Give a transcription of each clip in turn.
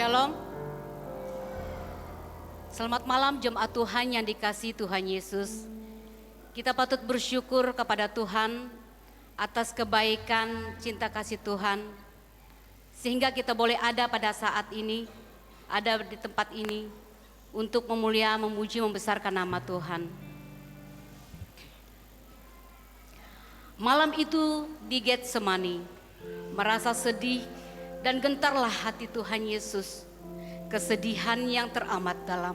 Shalom. Selamat malam jemaat Tuhan yang dikasihi Tuhan Yesus. Kita patut bersyukur kepada Tuhan atas kebaikan cinta kasih Tuhan, sehingga kita boleh ada pada saat ini, ada di tempat ini untuk memuji, membesarkan nama Tuhan. Malam itu di Getsemani, merasa sedih dan gentarlah hati Tuhan Yesus, kesedihan yang teramat dalam.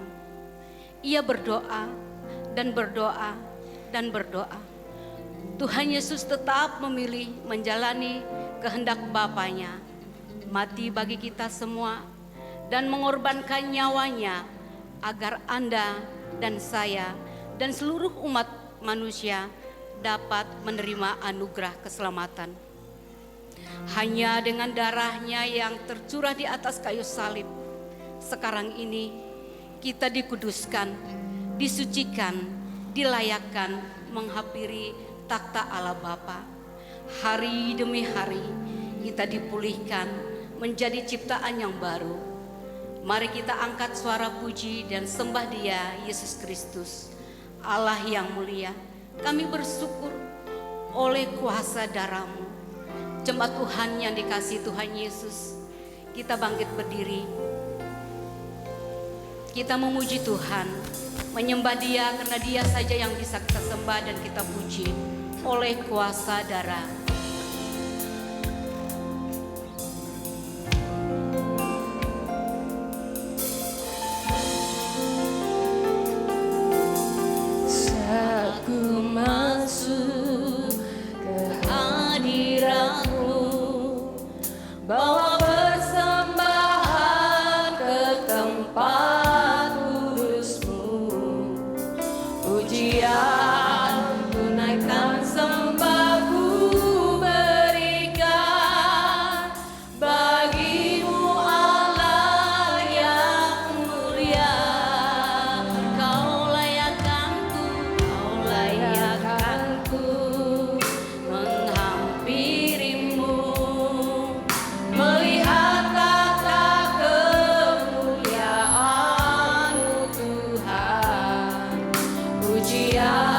Ia berdoa dan berdoa dan berdoa. Tuhan Yesus tetap memilih menjalani kehendak Bapanya, mati bagi kita semua dan mengorbankan nyawanya agar Anda dan saya dan seluruh umat manusia dapat menerima anugerah keselamatan. Hanya dengan darahnya yang tercurah di atas kayu salib, sekarang ini kita dikuduskan, disucikan, dilayakkan menghampiri takhta Allah Bapa. Hari demi hari kita dipulihkan menjadi ciptaan yang baru. Mari kita angkat suara puji dan sembah Dia, Yesus Kristus, Allah yang mulia. Kami bersyukur oleh kuasa darah-Mu. Jemaat Tuhan yang dikasihi Tuhan Yesus, kita bangkit berdiri. Kita memuji Tuhan, menyembah Dia karena Dia saja yang bisa kita sembah dan kita puji oleh kuasa darah. Saat ku masuk ke hadirat-Mu, bawa persembahan ke tempat kudus-Mu, pujian ku naikkan, sembah ku berikan bagi-Mu Allah yang mulia. Kau layakkanku menghampirimu, melihat tata kemuliaan-Mu Tuhan. Pujian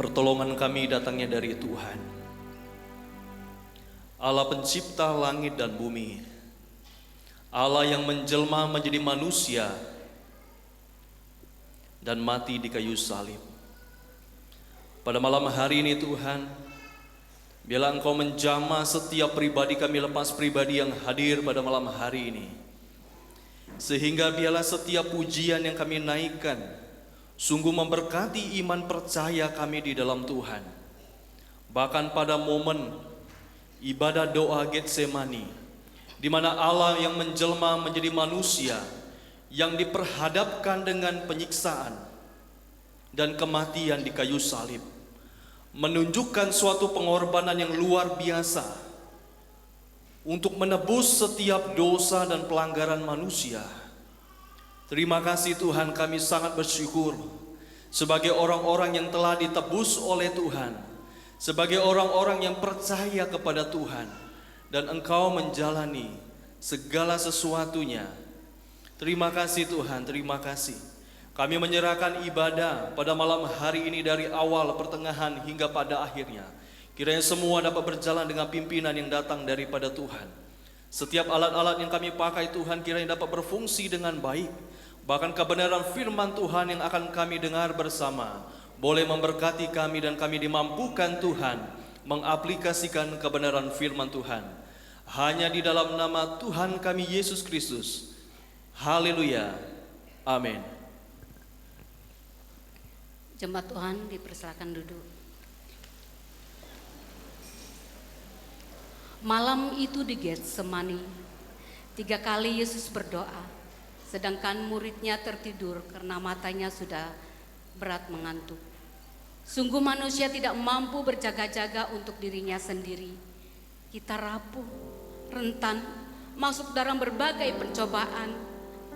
Pertolongan kami datangnya dari Tuhan, Allah pencipta langit dan bumi, Allah yang menjelma menjadi manusia dan mati di kayu salib. Pada malam hari ini Tuhan, biarlah Engkau menjamah setiap pribadi kami, lepas pribadi yang hadir pada malam hari ini, sehingga biarlah setiap pujian yang kami naikkan sungguh memberkati iman percaya kami di dalam Tuhan. Bahkan pada momen ibadah doa Getsemani, di mana Allah yang menjelma menjadi manusia, yang diperhadapkan dengan penyiksaan dan kematian di kayu salib, menunjukkan suatu pengorbanan yang luar biasa untuk menebus setiap dosa dan pelanggaran manusia. Terima kasih Tuhan, kami sangat bersyukur sebagai orang-orang yang telah ditebus oleh Tuhan, sebagai orang-orang yang percaya kepada Tuhan, dan Engkau menjalani segala sesuatunya. Terima kasih Tuhan, terima kasih. Kami menyerahkan ibadah pada malam hari ini dari awal, pertengahan, hingga pada akhirnya. Kiranya semua dapat berjalan dengan pimpinan yang datang daripada Tuhan. Setiap alat-alat yang kami pakai Tuhan kiranya dapat berfungsi dengan baik. Bahkan kebenaran firman Tuhan yang akan kami dengar bersama boleh memberkati kami, dan kami dimampukan Tuhan mengaplikasikan kebenaran firman Tuhan. Hanya di dalam nama Tuhan kami Yesus Kristus. Haleluya. Amin. Jemaat Tuhan dipersilakan duduk. Malam itu di Getsemani, 3 kali Yesus berdoa, sedangkan muridnya tertidur karena matanya sudah berat mengantuk. Sungguh manusia tidak mampu berjaga-jaga untuk dirinya sendiri. Kita rapuh, rentan, masuk dalam berbagai pencobaan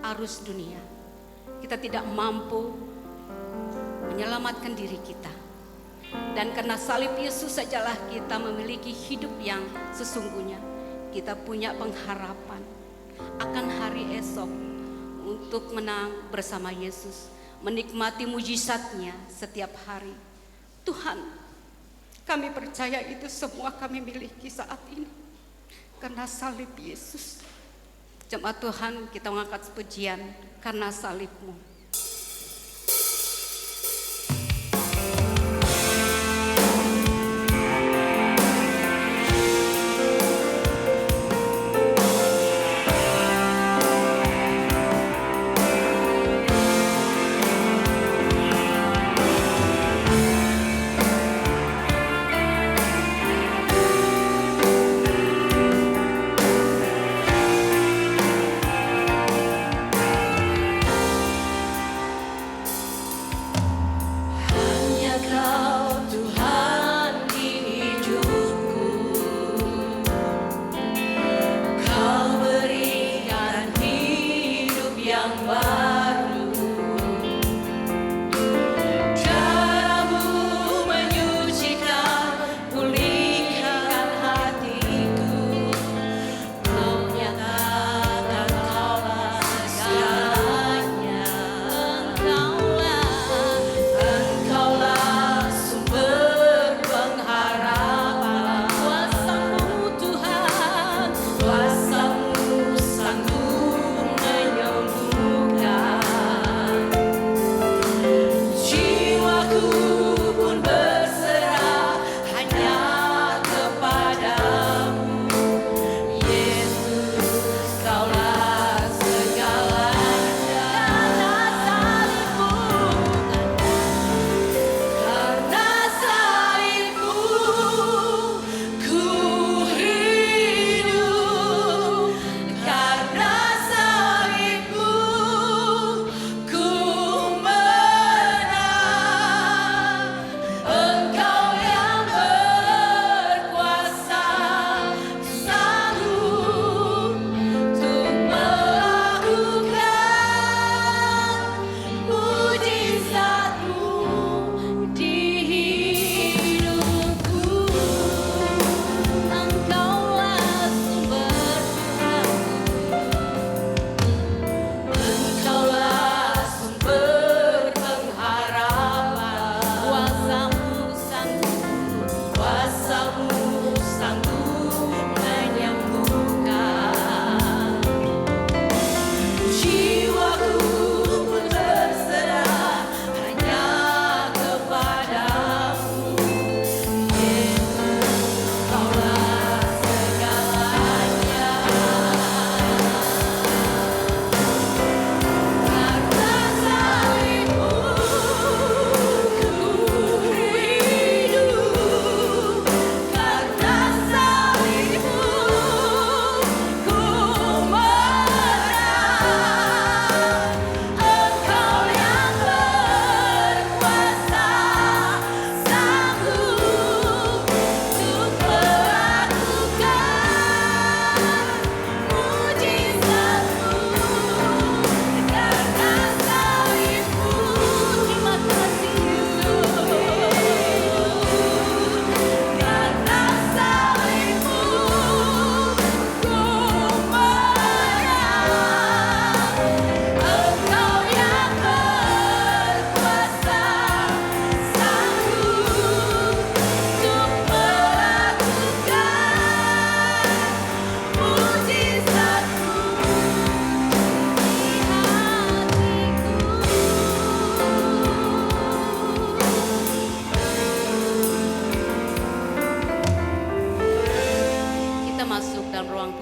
arus dunia. Kita tidak mampu menyelamatkan diri kita. Dan karena salib Yesus sajalah kita memiliki hidup yang sesungguhnya. Kita punya pengharapan akan hari esok untuk menang bersama Yesus, menikmati mujizatnya setiap hari. Tuhan, kami percaya itu semua kami miliki saat ini karena salib Yesus. Jemaat Tuhan, kita mengangkat pujian karena salib-Mu.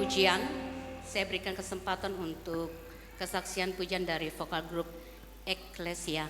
pujian, saya berikan kesempatan untuk kesaksian pujian dari vokal grup Eklesia.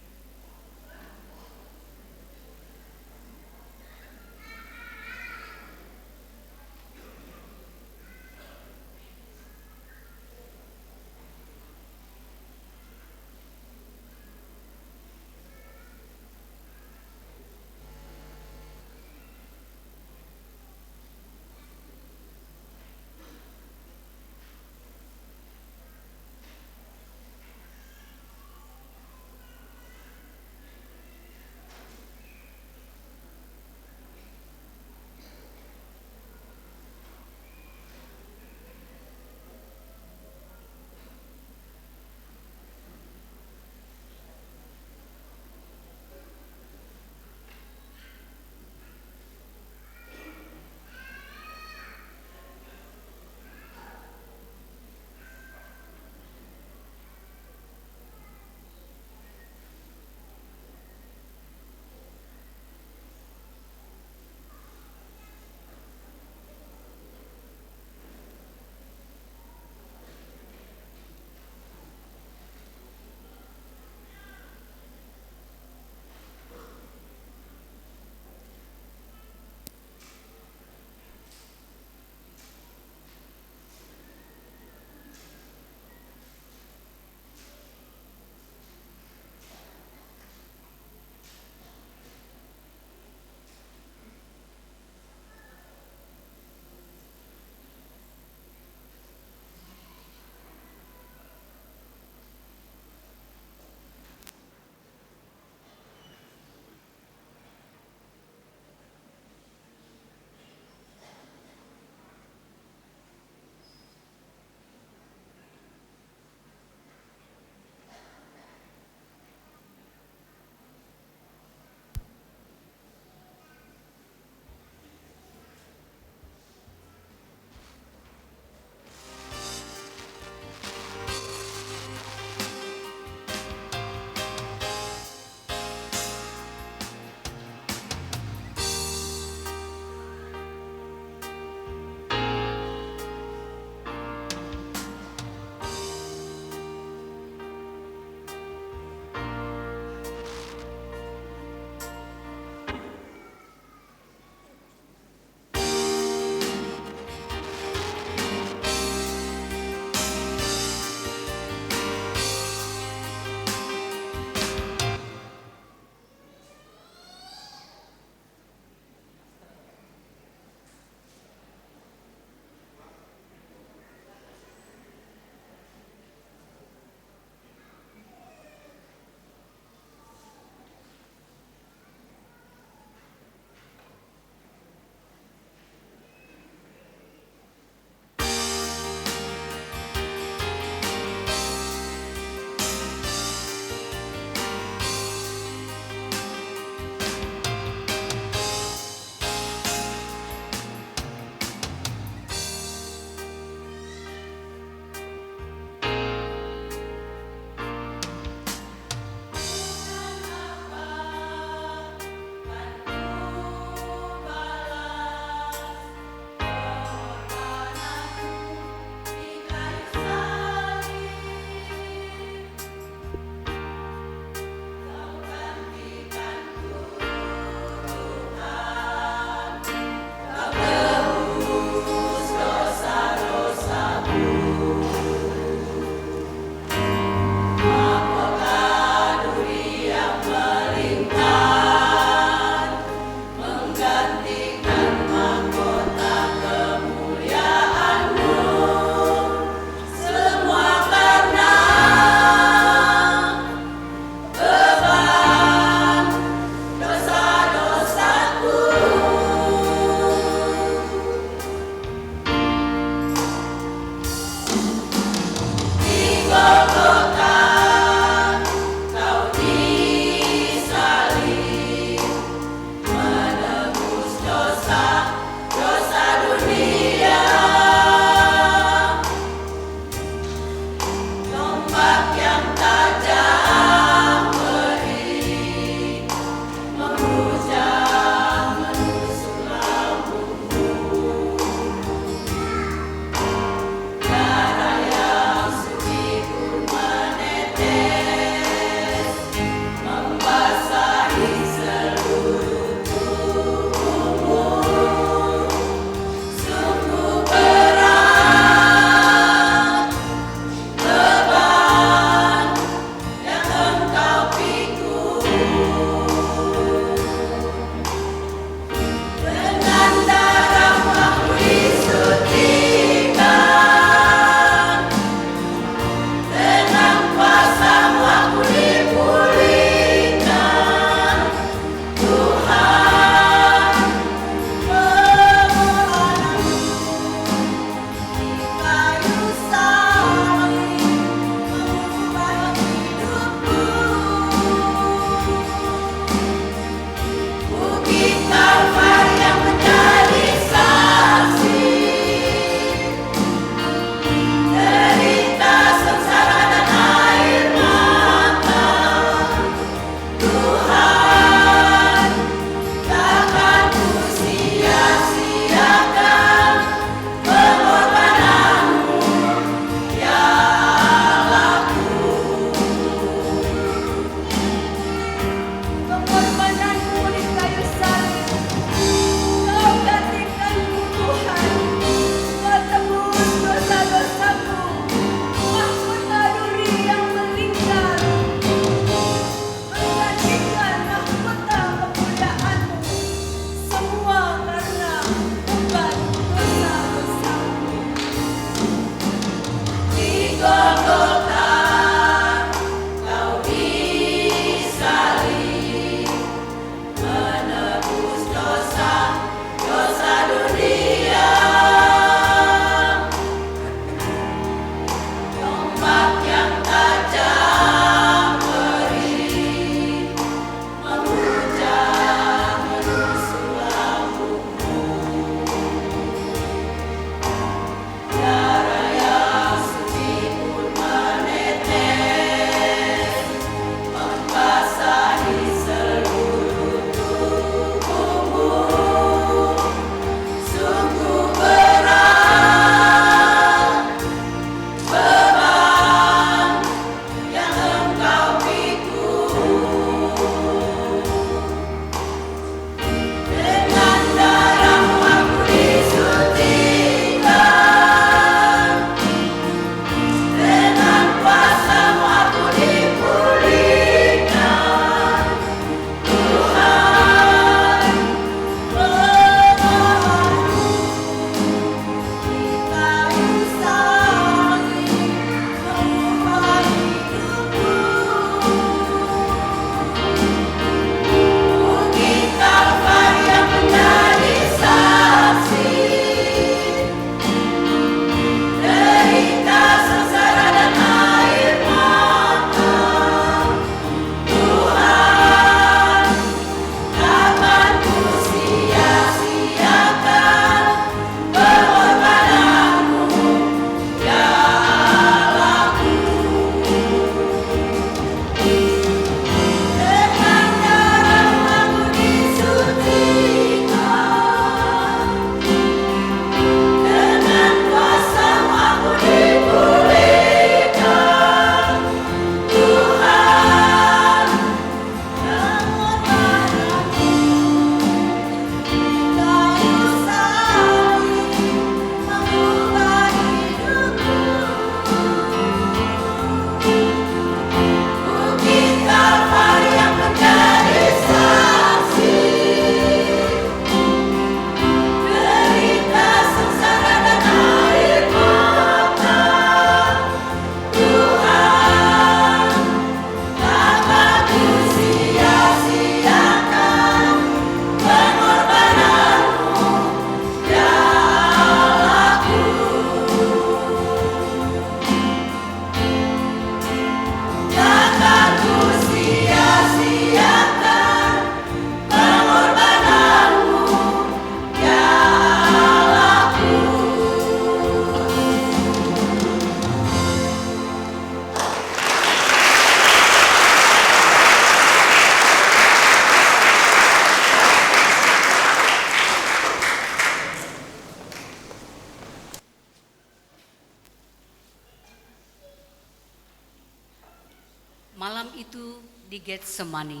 di Getsemani.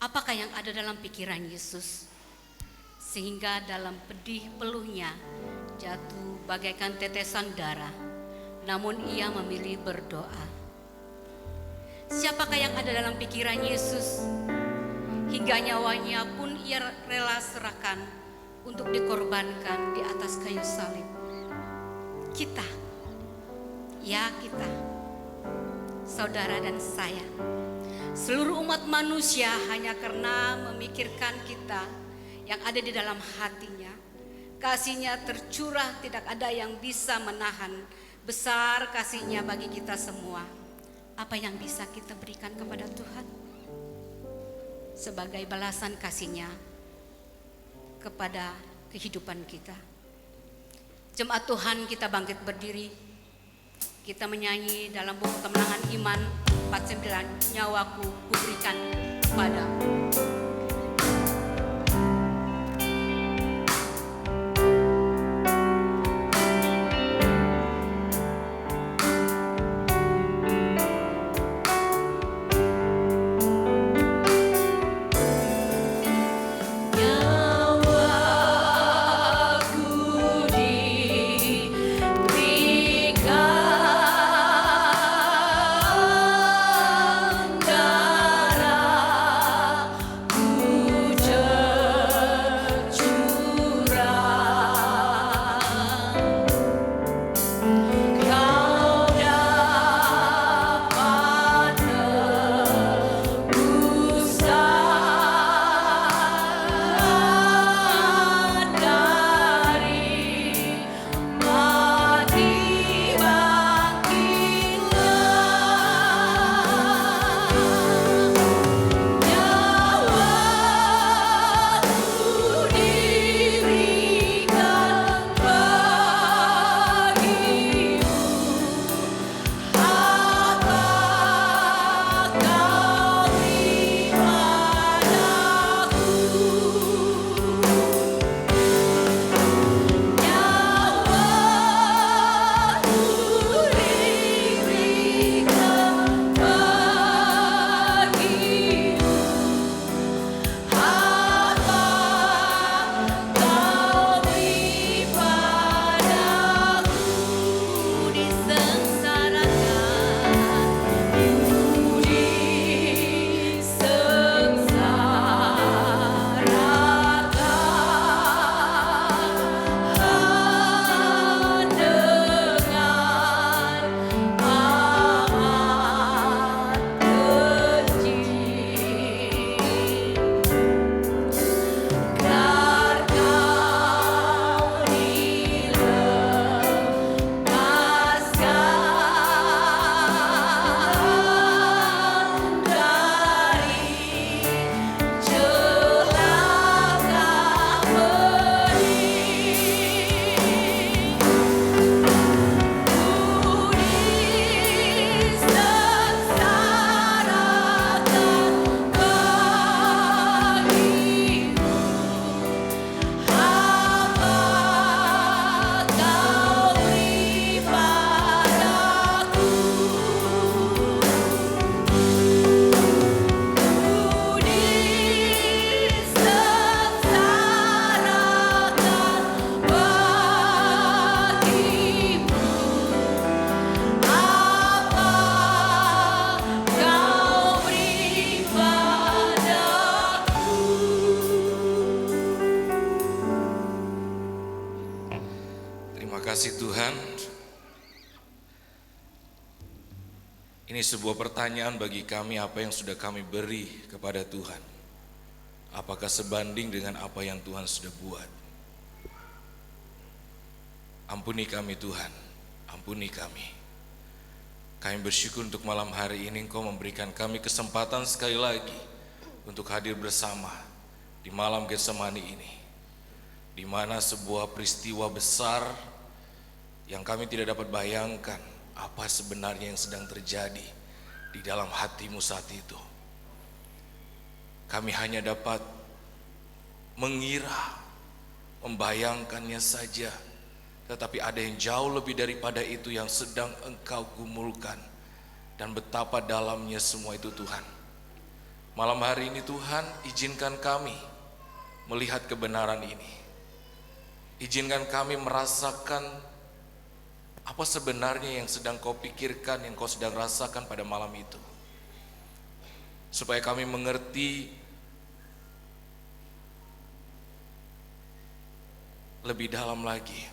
Apakah yang ada dalam pikiran Yesus? Sehingga dalam pedih peluhnya jatuh bagaikan tetesan darah, namun ia memilih berdoa. Siapakah yang ada dalam pikiran Yesus? Hingga nyawanya pun ia rela serahkan untuk dikorbankan di atas kayu salib. Kita, ya kita, saudara dan saya, seluruh umat manusia hanya karena memikirkan kita yang ada di dalam hatinya. Kasihnya tercurah, tidak ada yang bisa menahan besar kasihnya bagi kita semua. Apa yang bisa kita berikan kepada Tuhan sebagai balasan kasihnya kepada kehidupan kita? Jemaat Tuhan, kita bangkit berdiri. Kita menyanyi dalam buku Kemenangan Iman 49, nyawaku kuberikan padamu. kasih Tuhan, ini sebuah pertanyaan bagi kami, apa yang sudah kami beri kepada Tuhan? Apakah sebanding dengan apa yang Tuhan sudah buat? Ampuni kami Tuhan, ampuni kami. Kami bersyukur untuk malam hari ini Engkau memberikan kami kesempatan sekali lagi untuk hadir bersama di malam Getsemani ini, di mana sebuah peristiwa besar yang kami tidak dapat bayangkan apa sebenarnya yang sedang terjadi di dalam hatimu saat itu. Kami hanya dapat mengira, membayangkannya saja, tetapi ada yang jauh lebih daripada itu yang sedang Engkau gumulkan, dan betapa dalamnya semua itu Tuhan. Malam hari ini Tuhan, izinkan kami melihat kebenaran ini. Izinkan kami merasakan apa sebenarnya yang sedang kau pikirkan, yang kau sedang rasakan pada malam itu. Supaya kami mengerti lebih dalam lagi.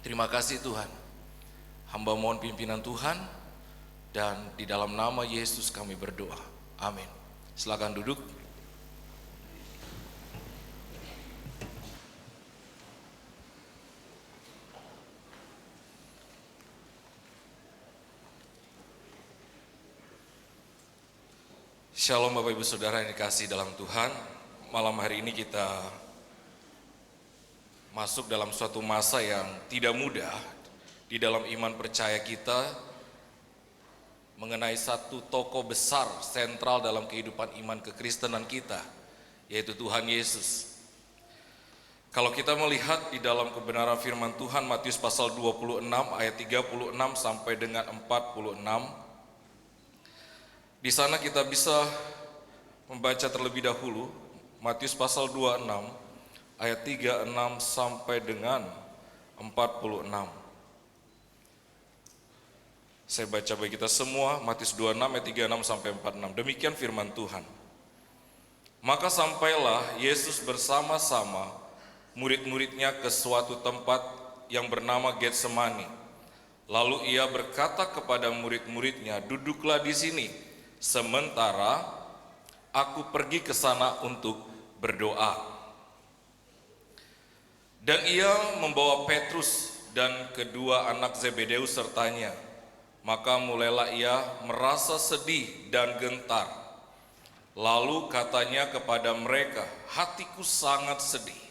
Terima kasih Tuhan. Hamba mohon pimpinan Tuhan, dan di dalam nama Yesus kami berdoa. Amin. Silakan duduk. Shalom Bapak Ibu Saudara yang dikasihi dalam Tuhan. Malam hari ini kita masuk dalam suatu masa yang tidak mudah di dalam iman percaya kita mengenai satu tokoh besar sentral dalam kehidupan iman kekristenan kita, yaitu Tuhan Yesus. Kalau kita melihat di dalam kebenaran firman Tuhan Matius pasal 26 ayat 36 sampai dengan 46, di sana kita bisa membaca terlebih dahulu Matius pasal 26 ayat 36 sampai dengan 46. Saya baca bagi kita semua Matius 26 ayat 36 sampai 46. Demikian firman Tuhan. Maka sampailah Yesus bersama-sama murid-muridnya ke suatu tempat yang bernama Getsemani. Lalu ia berkata kepada murid-muridnya, "Duduklah di sini, sementara aku pergi ke sana untuk berdoa." Dan ia membawa Petrus dan kedua anak Zebedeus sertanya. Maka mulailah ia merasa sedih dan gentar. Lalu katanya kepada mereka, "Hatiku sangat sedih,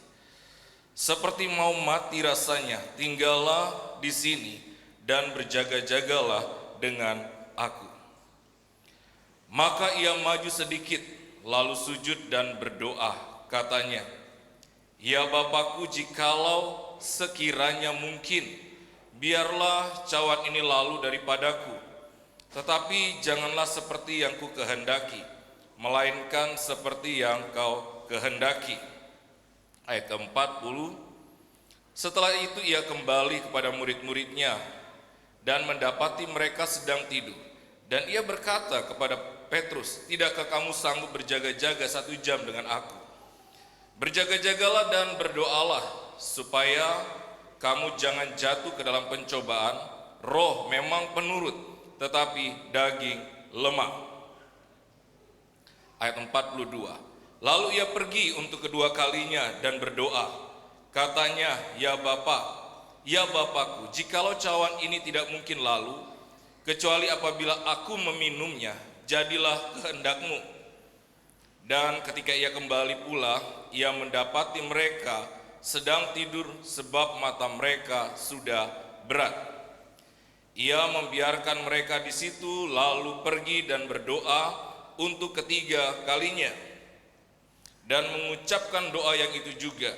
seperti mau mati rasanya. Tinggallah di sini dan berjaga-jagalah dengan aku." Maka ia maju sedikit, lalu sujud dan berdoa, katanya, "Ya Bapakku, jikalau sekiranya mungkin, biarlah cawan ini lalu daripadaku. Tetapi janganlah seperti yang ku kehendaki, melainkan seperti yang kau kehendaki." Ayat ke-40, setelah itu ia kembali kepada murid-muridnya dan mendapati mereka sedang tidur. Dan ia berkata kepada Petrus, "Tidakkah kamu sanggup berjaga-jaga 1 jam dengan aku? Berjaga-jagalah dan berdoalah, supaya kamu jangan jatuh ke dalam pencobaan. Roh memang penurut, tetapi daging lemah." Ayat 42, lalu ia pergi untuk kedua kalinya dan berdoa. Katanya, "Ya Bapa, ya Bapakku, jikalau cawan ini tidak mungkin lalu, kecuali apabila aku meminumnya, jadilah kehendak-Mu." Dan ketika ia kembali pula, ia mendapati mereka sedang tidur sebab mata mereka sudah berat. Ia membiarkan mereka di situ, lalu pergi dan berdoa untuk ketiga kalinya dan mengucapkan doa yang itu juga.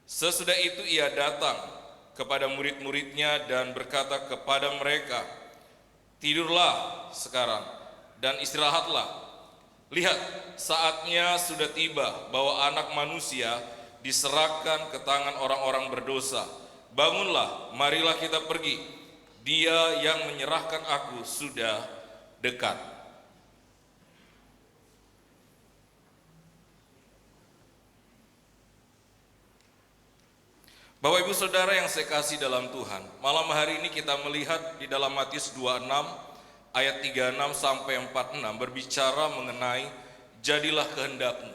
Sesudah itu ia datang kepada murid-muridnya dan berkata kepada mereka, "Tidurlah sekarang dan istirahatlah. Lihat, saatnya sudah tiba bahwa Anak Manusia diserahkan ke tangan orang-orang berdosa. Bangunlah, marilah kita pergi. Dia yang menyerahkan aku sudah dekat." Bapak Ibu Saudara yang saya kasih dalam Tuhan, malam hari ini kita melihat di dalam Matius 26 ayat 36 sampai 46 berbicara mengenai jadilah kehendak-Mu.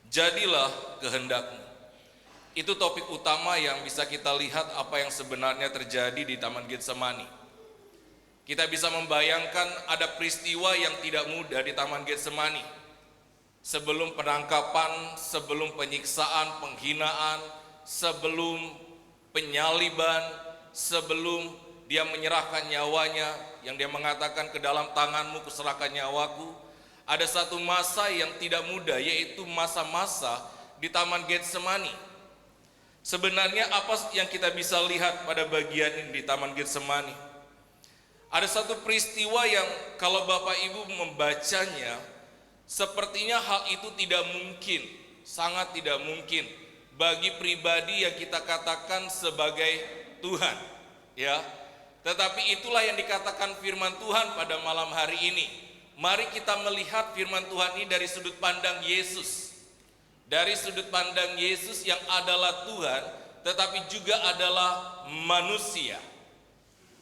Jadilah kehendak-Mu. Itu topik utama yang bisa kita lihat apa yang sebenarnya terjadi di Taman Getsemani. Kita bisa membayangkan ada peristiwa yang tidak mudah di Taman Getsemani. Sebelum penangkapan, sebelum penyiksaan, penghinaan, sebelum penyaliban, sebelum dia menyerahkan nyawanya, yang dia mengatakan, "Ke dalam tangan-Mu kuserahkan nyawaku." Ada satu masa yang tidak mudah, yaitu masa-masa di Taman Getsemani. Sebenarnya apa yang kita bisa lihat pada bagian ini di Taman Getsemani? Ada satu peristiwa yang kalau Bapak Ibu membacanya, Sepertinya hal itu tidak mungkin, sangat tidak mungkin bagi pribadi yang kita katakan sebagai Tuhan, ya. Tetapi itulah yang dikatakan firman Tuhan pada malam hari ini. Mari kita melihat firman Tuhan ini dari sudut pandang Yesus. Dari sudut pandang Yesus yang adalah Tuhan, tetapi juga adalah manusia.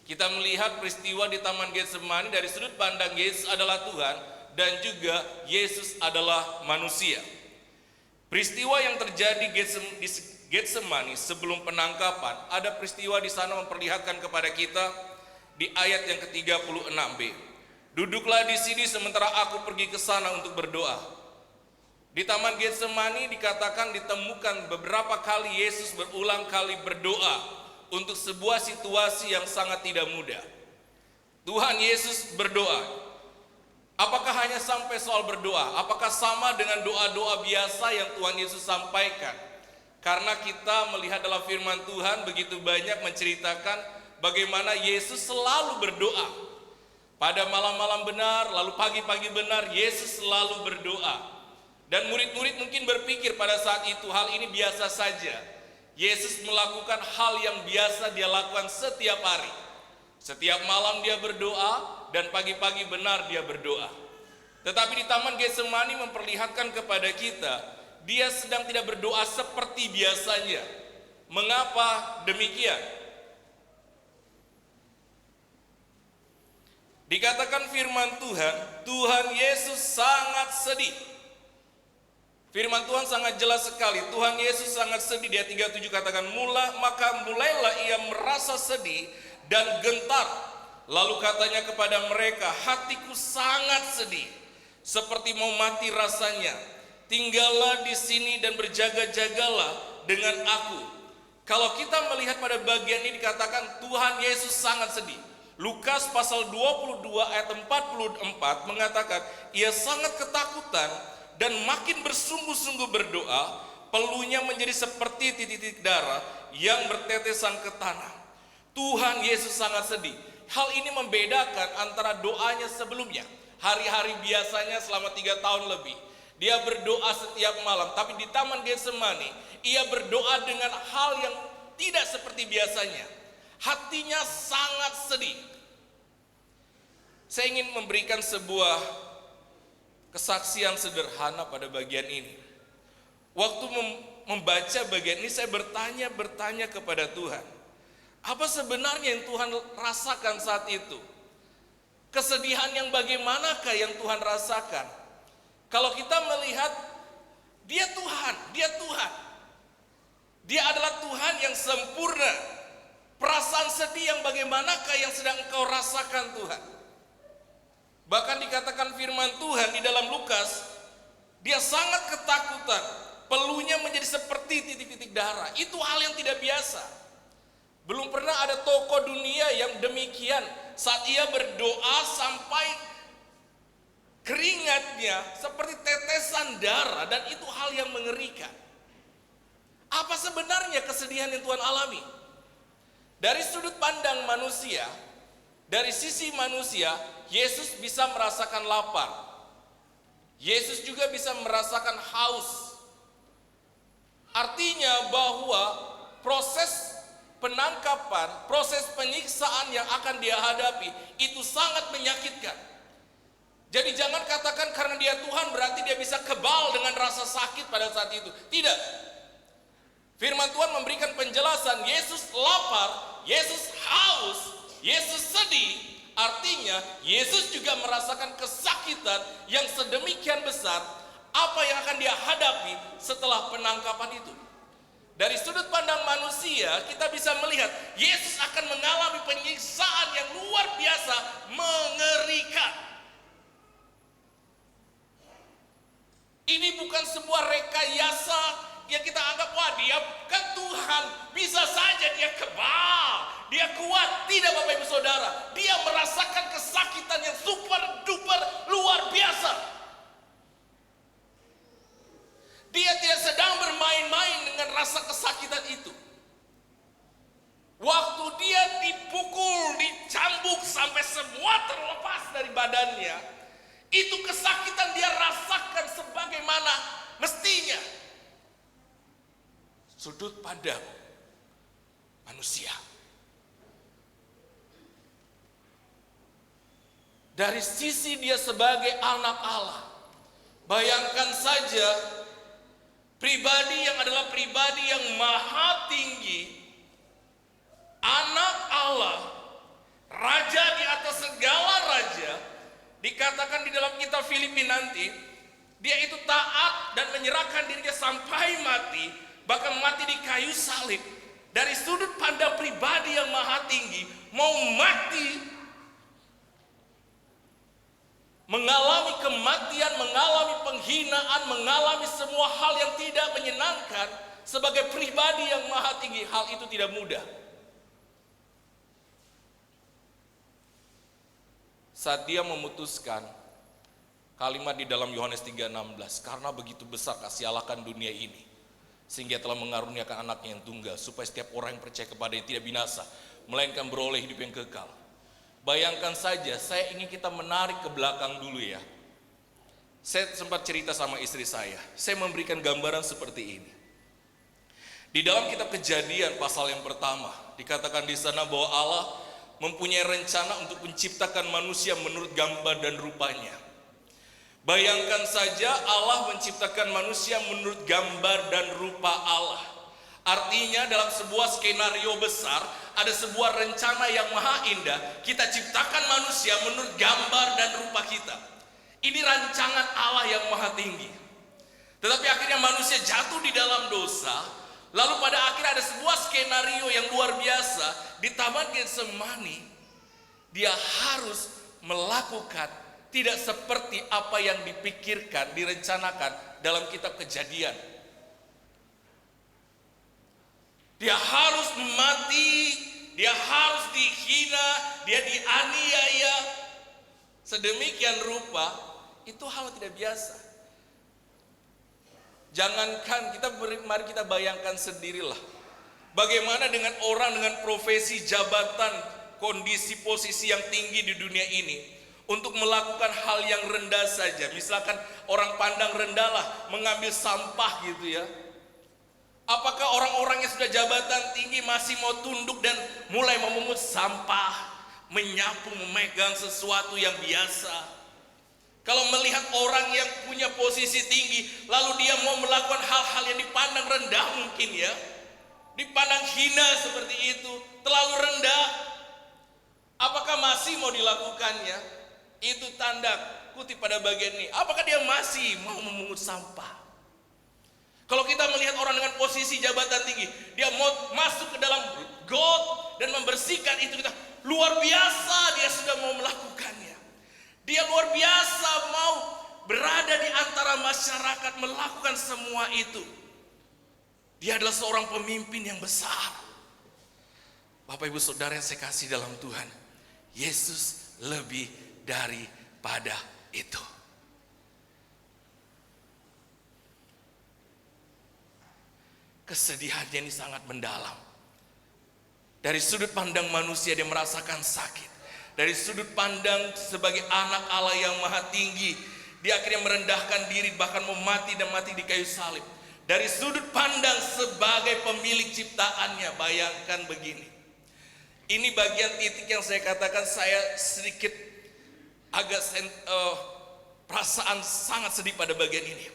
Kita melihat peristiwa di Taman Getsemani dari sudut pandang Yesus adalah Tuhan dan juga Yesus adalah manusia. Peristiwa yang terjadi di Getsemani sebelum penangkapan, ada peristiwa di sana memperlihatkan kepada kita di ayat yang ke-36b. Duduklah di sini sementara aku pergi ke sana untuk berdoa. Di Taman Getsemani dikatakan ditemukan beberapa kali Yesus berulang kali berdoa untuk sebuah situasi yang sangat tidak mudah. Tuhan Yesus berdoa. Apakah hanya sampai soal berdoa? Apakah sama dengan doa-doa biasa yang Tuhan Yesus sampaikan? Karena kita melihat dalam firman Tuhan begitu banyak menceritakan bagaimana Yesus selalu berdoa. Pada malam-malam benar, lalu pagi-pagi benar, Yesus selalu berdoa. Dan murid-murid mungkin berpikir pada saat itu hal ini biasa saja. Yesus melakukan hal yang biasa dia lakukan setiap hari. Setiap malam dia berdoa dan pagi-pagi benar dia berdoa. Tetapi di Taman Getsemani memperlihatkan kepada kita, dia sedang tidak berdoa seperti biasanya. Mengapa demikian? Dikatakan firman Tuhan, Tuhan Yesus sangat sedih. Firman Tuhan sangat jelas sekali. Tuhan Yesus sangat sedih. Di ayat 37 katakan, maka mulailah ia merasa sedih dan gentar. Lalu katanya kepada mereka, hatiku sangat sedih, seperti mau mati rasanya. Tinggallah di sini dan berjaga-jagalah dengan aku. Kalau kita melihat pada bagian ini dikatakan Tuhan Yesus sangat sedih. Lukas pasal 22 ayat 44 mengatakan, ia sangat ketakutan dan makin bersungguh-sungguh berdoa, peluhnya menjadi seperti titik-titik darah yang bertetesan ke tanah. Tuhan Yesus sangat sedih. Hal ini membedakan antara doanya sebelumnya. Hari-hari biasanya selama 3 tahun lebih, dia berdoa setiap malam. Tapi di Taman Getsemani, ia berdoa dengan hal yang tidak seperti biasanya. Hatinya sangat sedih. Saya ingin memberikan sebuah kesaksian sederhana pada bagian ini. Waktu membaca bagian ini saya bertanya kepada Tuhan, apa sebenarnya yang Tuhan rasakan saat itu? Kesedihan yang bagaimanakah yang Tuhan rasakan? Kalau kita melihat dia Tuhan, dia adalah Tuhan yang sempurna. Perasaan sedih yang bagaimanakah yang sedang engkau rasakan Tuhan? Bahkan dikatakan firman Tuhan di dalam Lukas, dia sangat ketakutan, peluhnya menjadi seperti titik-titik darah. Itu hal yang tidak biasa. Belum pernah ada tokoh dunia yang demikian. Saat ia berdoa sampai keringatnya seperti tetesan darah, dan itu hal yang mengerikan. Apa sebenarnya kesedihan yang Tuhan alami? Dari sudut pandang manusia, dari sisi manusia, Yesus bisa merasakan lapar. Yesus juga bisa merasakan haus. Artinya bahwa proses penangkapan, proses penyiksaan yang akan dia hadapi itu sangat menyakitkan. Jadi jangan katakan karena dia Tuhan berarti dia bisa kebal dengan rasa sakit pada saat itu. Tidak. Firman Tuhan memberikan penjelasan, Yesus lapar, Yesus haus, Yesus sedih. Artinya Yesus juga merasakan kesakitan yang sedemikian besar. Apa yang akan dia hadapi setelah penangkapan itu? Dari sudut pandang manusia kita bisa melihat Yesus akan mengalami penyiksaan yang luar biasa mengerikan. Ini bukan sebuah rekayasa yang kita anggap, wah dia kan Tuhan, bisa saja dia kebal, dia kuat. Tidak Bapak Ibu Saudara, dia merasakan kesakitan yang super duper luar biasa. Dia tidak sedang bermain-main dengan rasa kesakitan itu. Waktu dia dipukul, dicambuk sampai semua terlepas dari badannya, itu kesakitan dia rasakan sudut pandang manusia. Dari sisi dia sebagai anak Allah, bayangkan saja pribadi yang adalah pribadi yang maha tinggi, anak Allah, raja di atas segala raja. Dikatakan di dalam kitab Filipi nanti, dia itu taat dan menyerahkan dirinya sampai mati, bahkan mati di kayu salib. Dari sudut pandang pribadi yang maha tinggi, mau mati, mengalami kematian, mengalami penghinaan, mengalami semua hal yang tidak menyenangkan sebagai pribadi yang maha tinggi, hal itu tidak mudah. Saat dia memutuskan kalimat di dalam Yohanes 3:16, karena begitu besar kasih Allah akan dunia ini, sehingga telah mengaruniakan anaknya yang tunggal, supaya setiap orang yang percaya kepadanya tidak binasa, melainkan beroleh hidup yang kekal. Bayangkan saja, saya ingin kita menarik ke belakang dulu ya. Saya sempat cerita sama istri saya memberikan gambaran seperti ini. Di dalam kitab Kejadian pasal yang pertama, dikatakan di sana bahwa Allah mempunyai rencana untuk menciptakan manusia menurut gambar dan rupanya. Bayangkan saja Allah menciptakan manusia menurut gambar dan rupa Allah. Artinya dalam sebuah skenario besar, ada sebuah rencana yang maha indah. Kita ciptakan manusia menurut gambar dan rupa kita. Ini rancangan Allah yang maha tinggi. Tetapi akhirnya manusia jatuh di dalam dosa. Lalu pada akhirnya ada sebuah skenario yang luar biasa. Di Taman Getsemani, dia harus melakukan tidak seperti apa yang dipikirkan, direncanakan dalam kitab Kejadian. Dia harus mati, dia harus dihina, dia dianiaya sedemikian rupa. Itu hal tidak biasa. Jangankan mari kita bayangkan sendirilah, bagaimana dengan orang dengan profesi, jabatan, kondisi, posisi yang tinggi di dunia ini, untuk melakukan hal yang rendah saja. Misalkan orang pandang rendahlah, mengambil sampah gitu ya. Apakah orang-orang yang sudah jabatan tinggi masih mau tunduk dan mulai memungut sampah, menyapu, memegang sesuatu yang biasa? Kalau melihat orang yang punya posisi tinggi, lalu dia mau melakukan hal-hal yang dipandang rendah mungkin ya, dipandang hina seperti itu, terlalu rendah, apakah masih mau dilakukannya? Itu tanda kutip pada bagian ini. Apakah dia masih mau memungut sampah? Kalau kita melihat orang dengan posisi jabatan tinggi, dia mau masuk ke dalam got dan membersihkan itu, kita luar biasa dia sudah mau melakukannya. Dia luar biasa mau berada di antara masyarakat melakukan semua itu. Dia adalah seorang pemimpin yang besar. Bapak Ibu Saudara yang saya kasih dalam Tuhan, Yesus lebih daripada itu. Kesedihannya ini sangat mendalam. Dari sudut pandang manusia dia merasakan sakit. Dari sudut pandang sebagai anak Allah yang maha tinggi, dia akhirnya merendahkan diri, bahkan mau mati dan mati di kayu salib. Dari sudut pandang sebagai pemilik ciptaannya, bayangkan begini. Ini bagian titik yang saya katakan saya sedikit agak perasaan sangat sedih pada bagian ini.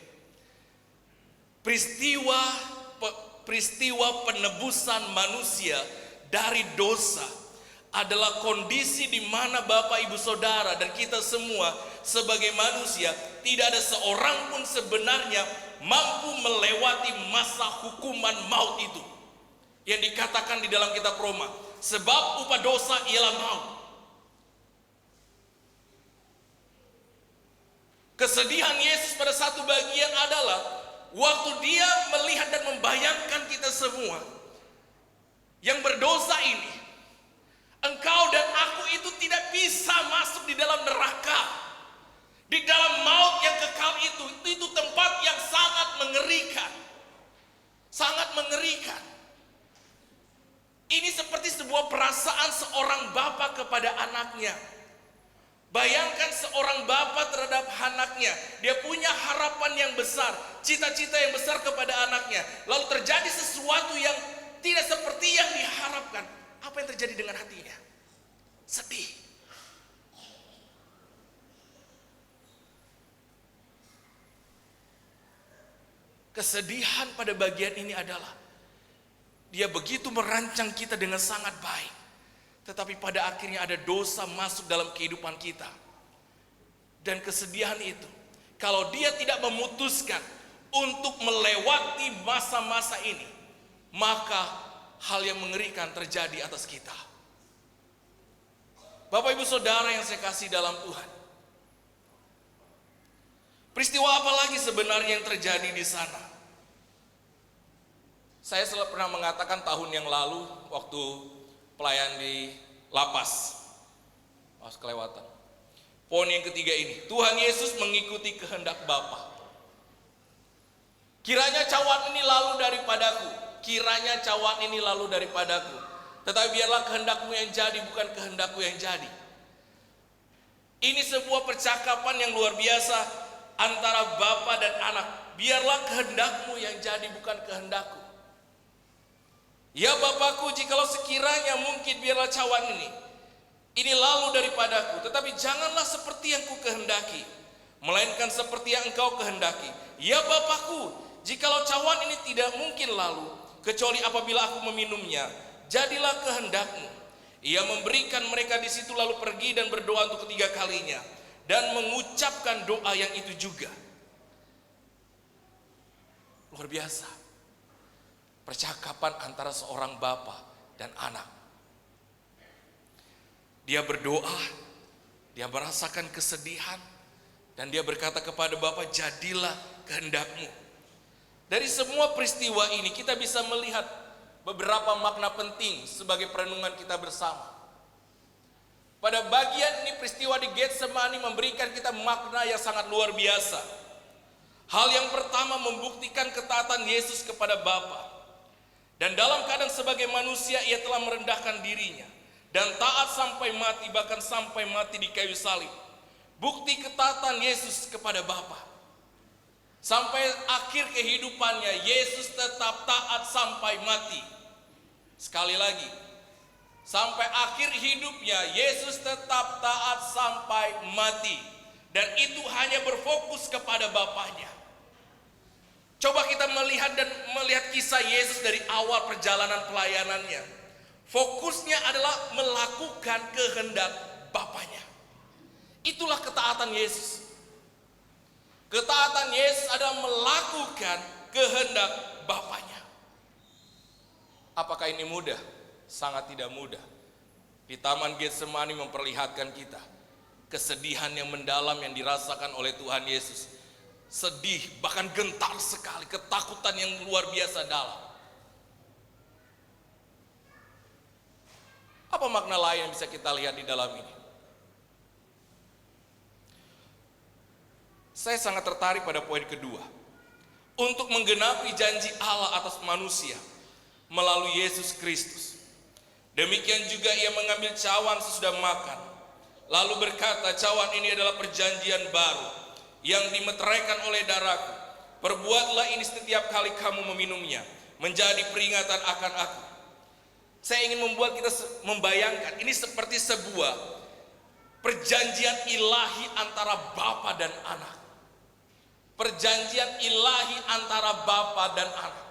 Peristiwa penebusan manusia dari dosa adalah kondisi di mana Bapak Ibu Saudara dan kita semua sebagai manusia tidak ada seorang pun sebenarnya mampu melewati masa hukuman maut itu yang dikatakan di dalam kitab Roma, sebab upah dosa ialah maut. Kesedihan Yesus pada satu bagian adalah waktu dia melihat dan membayangkan kita semua yang berdosa ini, engkau dan aku itu tidak bisa masuk di dalam neraka, di dalam maut yang kekal itu tempat yang sangat mengerikan, sangat mengerikan. Ini seperti sebuah perasaan seorang bapa kepada anaknya. Bayangkan seorang bapak terhadap anaknya. Dia punya harapan yang besar, cita-cita yang besar kepada anaknya. Lalu terjadi sesuatu yang tidak seperti yang diharapkan. Apa yang terjadi dengan hatinya? Sedih. Kesedihan pada bagian ini adalah dia begitu merancang kita dengan sangat baik, tetapi pada akhirnya ada dosa masuk dalam kehidupan kita. Dan kesedihan itu, kalau dia tidak memutuskan untuk melewati masa-masa ini, maka hal yang mengerikan terjadi atas kita. Bapak Ibu Saudara yang saya kasih dalam Tuhan, peristiwa apa lagi sebenarnya yang terjadi di sana? Saya selalu pernah mengatakan tahun yang lalu waktu pelayan di lapas, kelewatan. Poin yang ketiga ini, Tuhan Yesus mengikuti kehendak Bapa. Kiranya cawan ini lalu daripadaku, kiranya cawan ini lalu daripadaku, tetapi biarlah kehendakmu yang jadi, bukan kehendakku yang jadi. Ini sebuah percakapan yang luar biasa antara Bapa dan anak. Biarlah kehendakmu yang jadi, bukan kehendakku. Ya Bapakku, jikalau sekiranya mungkin biarlah cawan ini lalu daripadaku, tetapi janganlah seperti yang ku kehendaki, melainkan seperti yang engkau kehendaki. Ya Bapakku, jikalau cawan ini tidak mungkin lalu, kecuali apabila aku meminumnya, jadilah kehendakmu. Ia memberikan mereka di situ lalu pergi dan berdoa untuk ketiga kalinya, dan mengucapkan doa yang itu juga. Luar biasa. Percakapan antara seorang bapa dan anak. Dia berdoa, dia merasakan kesedihan, dan dia berkata kepada Bapa, jadilah kehendakmu. Dari semua peristiwa ini kita bisa melihat beberapa makna penting sebagai perenungan kita bersama. Pada bagian ini peristiwa di Getsemani memberikan kita makna yang sangat luar biasa. Hal yang pertama membuktikan ketaatan Yesus kepada Bapa. Dan dalam keadaan sebagai manusia ia telah merendahkan dirinya dan taat sampai mati, bahkan sampai mati di kayu salib. Bukti ketaatan Yesus kepada Bapa. Sampai akhir kehidupannya Yesus tetap taat sampai mati. Sekali lagi, sampai akhir hidupnya Yesus tetap taat sampai mati. Dan itu hanya berfokus kepada Bapanya. Coba kita melihat kisah Yesus dari awal perjalanan pelayanannya. Fokusnya adalah melakukan kehendak Bapanya. Itulah ketaatan Yesus. Ketaatan Yesus adalah melakukan kehendak Bapanya. Apakah ini mudah? Sangat tidak mudah. Di Taman Getsemani memperlihatkan kita kesedihan yang mendalam yang dirasakan oleh Tuhan Yesus. Sedih, bahkan gentar sekali, ketakutan yang luar biasa dalam. Apa makna lain yang bisa kita lihat di dalam ini? Saya sangat tertarik pada poin kedua. Untuk menggenapi janji Allah atas manusia melalui Yesus Kristus. Demikian juga ia mengambil cawan sesudah makan, lalu berkata, cawan ini adalah perjanjian baru yang dimeteraikan oleh darahku. Perbuatlah ini setiap kali kamu meminumnya, menjadi peringatan akan aku. Saya ingin membuat kita membayangkan ini seperti sebuah perjanjian ilahi antara Bapa dan anak. Perjanjian ilahi antara Bapa dan anak.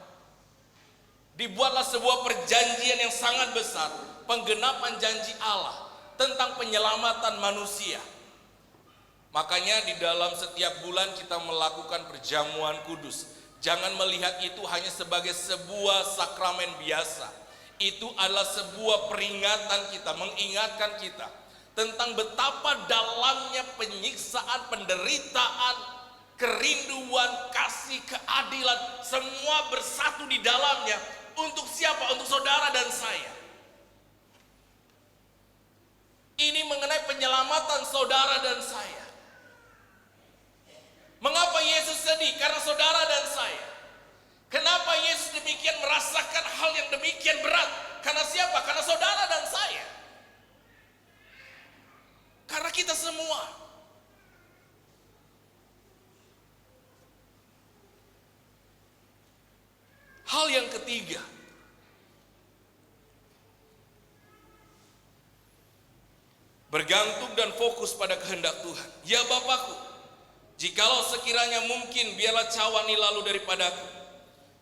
Dibuatlah sebuah perjanjian yang sangat besar, penggenapan janji Allah tentang penyelamatan manusia. Makanya di dalam setiap bulan kita melakukan perjamuan kudus. Jangan melihat itu hanya sebagai sebuah sakramen biasa. Itu adalah sebuah peringatan kita, mengingatkan kita tentang betapa dalamnya penyiksaan, penderitaan, kerinduan, kasih, keadilan, semua bersatu di dalamnya. Untuk siapa? Untuk saudara dan saya. Ini mengenai penyelamatan saudara dan saya. Mengapa Yesus sedih? Karena saudara dan saya. Kenapa Yesus demikian merasakan hal yang demikian berat? Karena siapa? Karena saudara dan saya. Karena kita semua. Hal yang ketiga, bergantung dan fokus pada kehendak Tuhan. Ya Bapakku, jikalau sekiranya mungkin, biarlah cawan ini lalu daripadaku,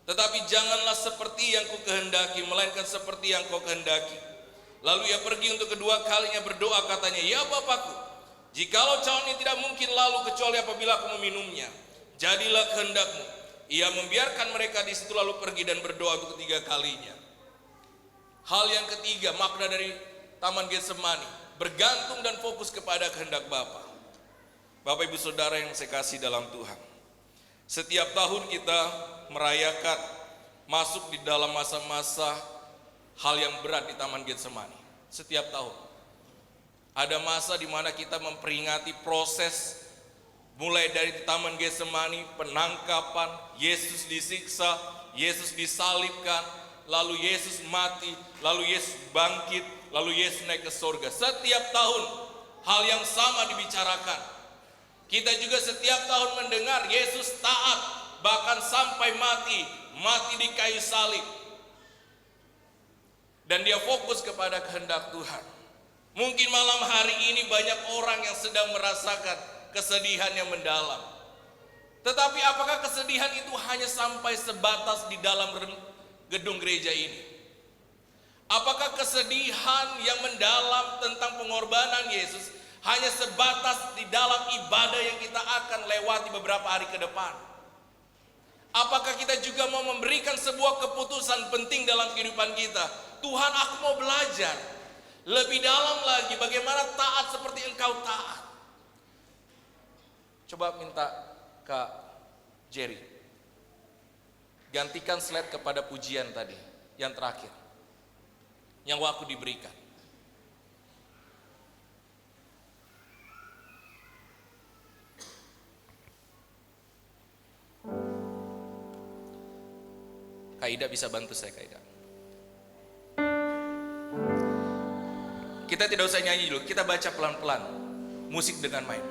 tetapi janganlah seperti yang ku kehendaki, melainkan seperti yang kau kehendaki. Lalu ia pergi untuk kedua kalinya berdoa, katanya, ya Bapakku, jikalau cawan ini tidak mungkin lalu kecuali apabila aku meminumnya, jadilah kehendakmu. Ia membiarkan mereka di situ lalu pergi dan berdoa untuk ketiga kalinya. Hal yang ketiga, makna dari Taman Getsemani, bergantung dan fokus kepada kehendak Bapa. Bapak Ibu Saudara yang saya kasih dalam Tuhan, setiap tahun kita merayakan masuk di dalam masa-masa hal yang berat di Taman Getsemani. Setiap tahun ada masa di mana kita memperingati proses mulai dari Taman Getsemani, penangkapan, Yesus disiksa, Yesus disalibkan, lalu Yesus mati, lalu Yesus bangkit, lalu Yesus naik ke surga. Setiap tahun hal yang sama dibicarakan. Kita juga setiap tahun mendengar Yesus taat, bahkan sampai mati di kayu salib. Dan dia fokus kepada kehendak Tuhan. Mungkin malam hari ini banyak orang yang sedang merasakan kesedihan yang mendalam. Tetapi apakah kesedihan itu hanya sampai sebatas di dalam gedung gereja ini? Apakah kesedihan yang mendalam tentang pengorbanan Yesus hanya sebatas di dalam ibadah yang kita akan lewati beberapa hari ke depan? Apakah kita juga mau memberikan sebuah keputusan penting dalam kehidupan kita? Tuhan, aku mau belajar lebih dalam lagi bagaimana taat seperti Engkau taat. Coba minta Kak Jerry gantikan slide kepada pujian tadi yang terakhir, yang waktu diberikan. Kak Ida bisa bantu saya, Kak Ida. Kita tidak usah nyanyi dulu, kita baca pelan-pelan, musik dengan main.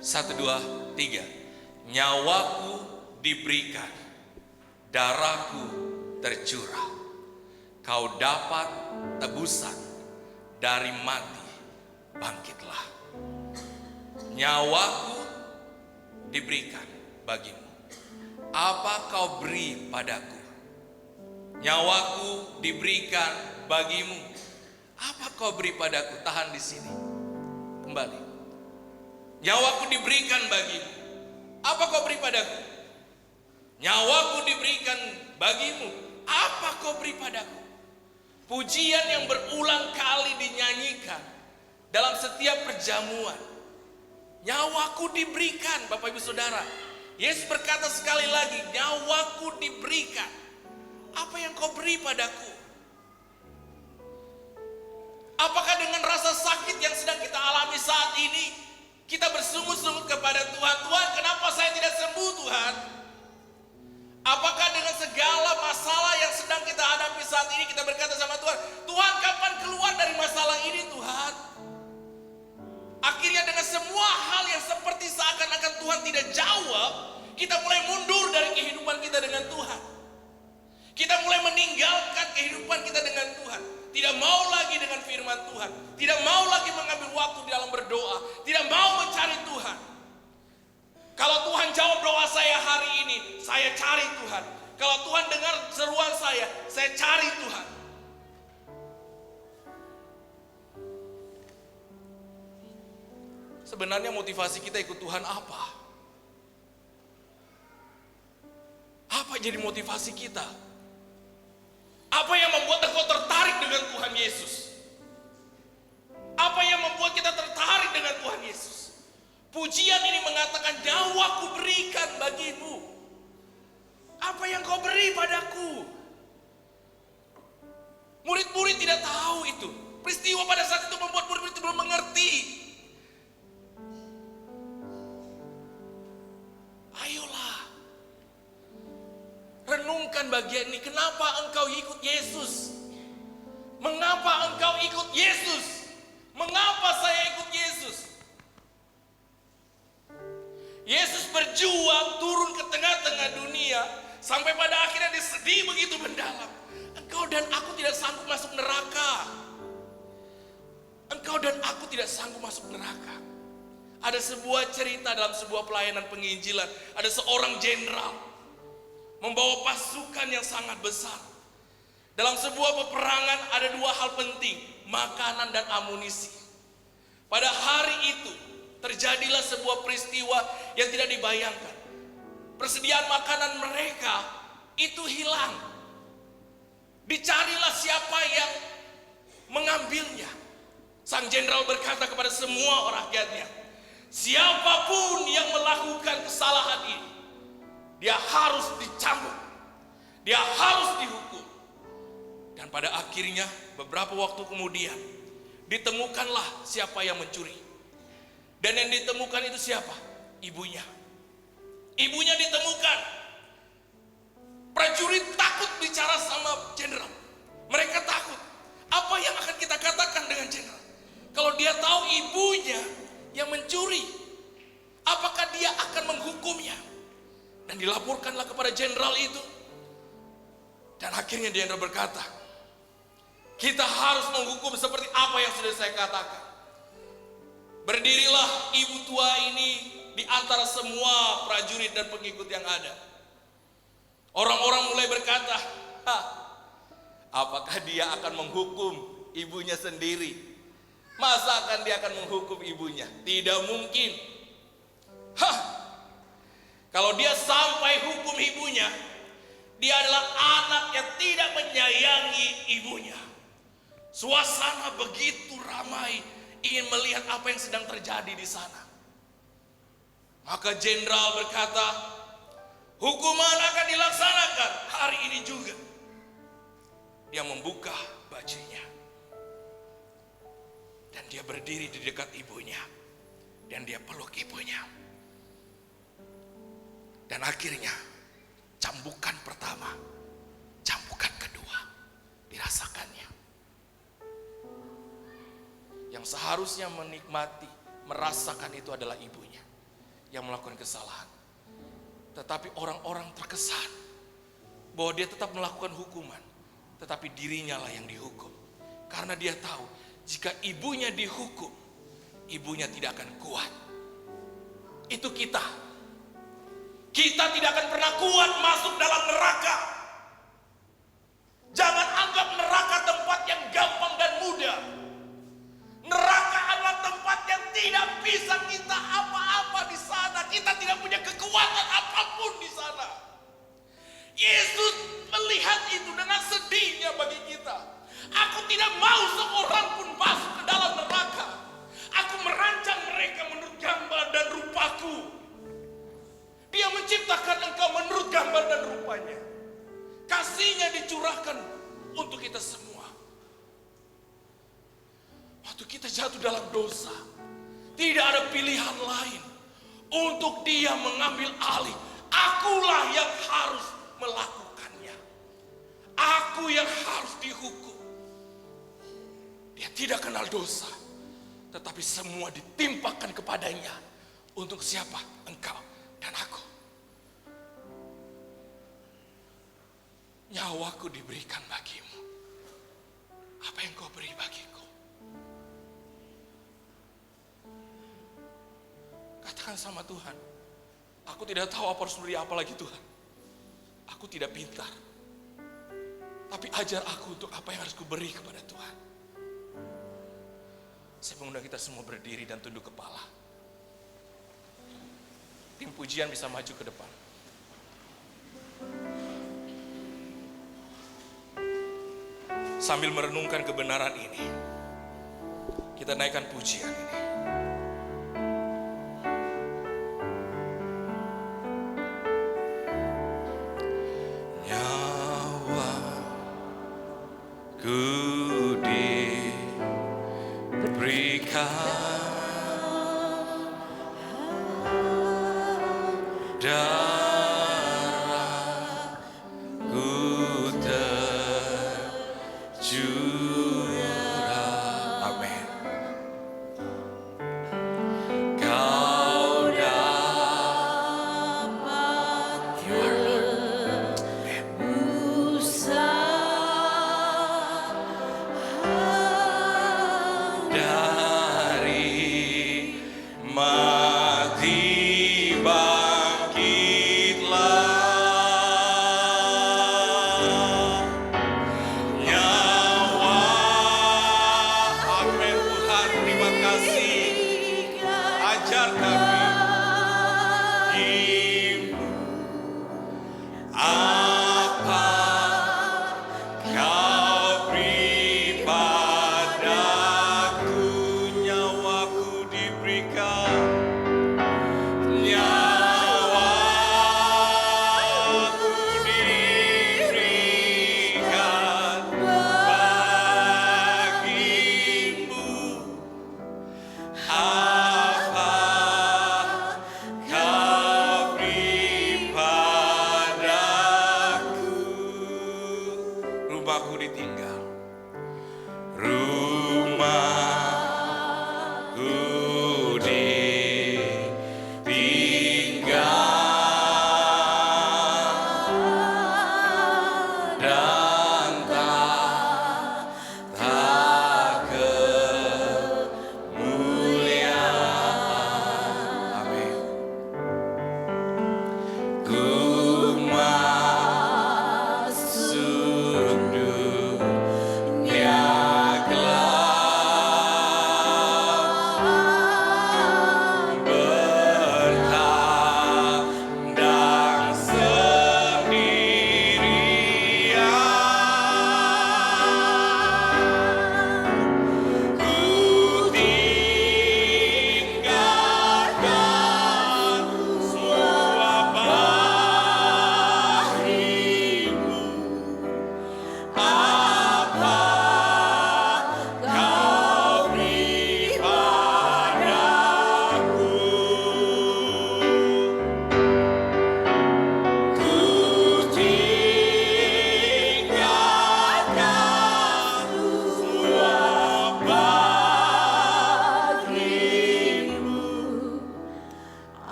1, 2, 3. Nyawaku diberikan, darahku tercurah, kau dapat tebusan dari mati, bangkitlah. Nyawaku diberikan bagimu, apa kau beri padaku? Nyawaku diberikan bagimu, apa kau beri padaku? Tahan di sini, kembali. Nyawaku diberikan bagimu, apa kau beri padaku? Nyawaku diberikan bagimu, apa kau beri padaku? Pujian yang berulang kali dinyanyikan dalam setiap perjamuan. Nyawaku diberikan, Bapak Ibu Saudara. Yesus berkata sekali lagi, nyawaku diberikan, apa yang kau beri padaku? Apakah dengan rasa sakit yang sedang kita alami saat ini, kita bersungut-sungut kepada Tuhan, Tuhan kenapa saya tidak sembuh Tuhan? Apakah dengan segala masalah yang sedang kita hadapi saat ini, kita berkata sama Tuhan, Tuhan kapan keluar dari masalah ini Tuhan? Akhirnya dengan semua hal yang seperti seakan-akan Tuhan tidak jawab, kita mulai mundur dari kehidupan kita dengan Tuhan. Kita mulai meninggalkan kehidupan kita dengan Tuhan. Tidak mau lagi dengan firman Tuhan, tidak mau lagi mengambil waktu di dalam berdoa, tidak mau mencari Tuhan. Kalau Tuhan jawab doa saya hari ini, saya cari Tuhan. Kalau Tuhan dengar seruan saya cari Tuhan. Sebenarnya motivasi kita ikut Tuhan apa? Apa jadi motivasi kita? Apa yang membuat engkau tertarik dengan Tuhan Yesus? Apa yang membuat kita tertarik dengan Tuhan Yesus? Pujian ini mengatakan, nyawaku berikan bagimu. Apa yang kau beri padaku? Murid-murid tidak tahu itu. Peristiwa pada saat itu membuat murid-murid itu belum mengerti. Ayolah, renungkan bagian ini. Kenapa engkau ikut Yesus? Mengapa engkau ikut Yesus? Mengapa saya ikut Yesus? Yesus berjuang turun ke tengah-tengah dunia dia, sampai pada akhirnya dia sedih begitu mendalam. Engkau dan aku tidak sanggup masuk neraka. Engkau dan aku tidak sanggup masuk neraka. Ada sebuah cerita dalam sebuah pelayanan penginjilan. Ada seorang jenderal membawa pasukan yang sangat besar. Dalam sebuah peperangan ada dua hal penting, makanan dan amunisi. Pada hari itu terjadilah sebuah peristiwa yang tidak dibayangkan. Persediaan makanan mereka itu hilang. Dicarilah siapa yang mengambilnya. Sang jenderal berkata kepada semua rakyatnya, siapapun yang melakukan kesalahan ini, dia harus dicambuk, dia harus dihukum. Dan pada akhirnya beberapa waktu kemudian ditemukanlah siapa yang mencuri. Dan yang ditemukan itu siapa? Ibunya. Ibunya ditemukan. Prajurit takut bicara sama jenderal. Mereka takut. Apa yang akan kita katakan dengan jenderal? Kalau dia tahu ibunya yang mencuri, apakah dia akan menghukumnya? Dan dilaporkanlah kepada jenderal itu. Dan akhirnya jenderal berkata, kita harus menghukum seperti apa yang sudah saya katakan. Berdirilah ibu tua ini di antara semua prajurit dan pengikut yang ada. Orang-orang mulai berkata, apakah dia akan menghukum ibunya sendiri? Masa akan dia akan menghukum ibunya? Tidak mungkin. Kalau dia sampai hukum ibunya, dia adalah anak yang tidak menyayangi ibunya. Suasana begitu ramai, ingin melihat apa yang sedang terjadi di sana. Maka jenderal berkata, hukuman akan dilaksanakan hari ini juga. Dia membuka bajunya. Dan dia berdiri di dekat ibunya. Dan dia peluk ibunya. Dan akhirnya cambukan pertama, cambukan kedua dirasakannya. Yang seharusnya menikmati, merasakan itu adalah ibunya yang melakukan kesalahan. Tetapi orang-orang terkesan bahwa dia tetap melakukan hukuman, tetapi dirinya lah yang dihukum. Karena dia tahu jika ibunya dihukum, ibunya tidak akan kuat. Itu kita. Kita tidak akan pernah kuat masuk dalam neraka. Jangan anggap neraka tempat yang gampang dan mudah. Neraka adalah tempat yang tidak bisa kita apa-apa di sana. Kita tidak punya kekuatan apapun di sana. Yesus melihat itu dengan sedihnya bagi kita. Aku tidak mau seorang pun masuk ke dalam neraka. Aku merancang mereka menurut gambar dan rupaku. Dia menciptakan engkau menurut gambar dan rupanya. Kasih-Nya dicurahkan untuk kita semua. Waktu kita jatuh dalam dosa, tidak ada pilihan lain untuk Dia mengambil alih. Akulah yang harus melakukannya. Aku yang harus dihukum. Dia tidak kenal dosa, tetapi semua ditimpakan kepadanya. Untuk siapa? Engkau dan aku. Nyawaku diberikan bagimu. Apa yang kau beri bagiku? Katakan sama Tuhan, aku tidak tahu apa harus beri apa lagi Tuhan. Aku tidak pintar. Tapi ajar aku untuk apa yang harus kuberi kepada Tuhan. Saya mengundang kita semua berdiri dan tunduk kepala. Tim pujian bisa maju ke depan. Sambil merenungkan kebenaran ini, kita naikkan pujian ini. Nyawaku diberikan darahku tercurah. Amin. Kau dapat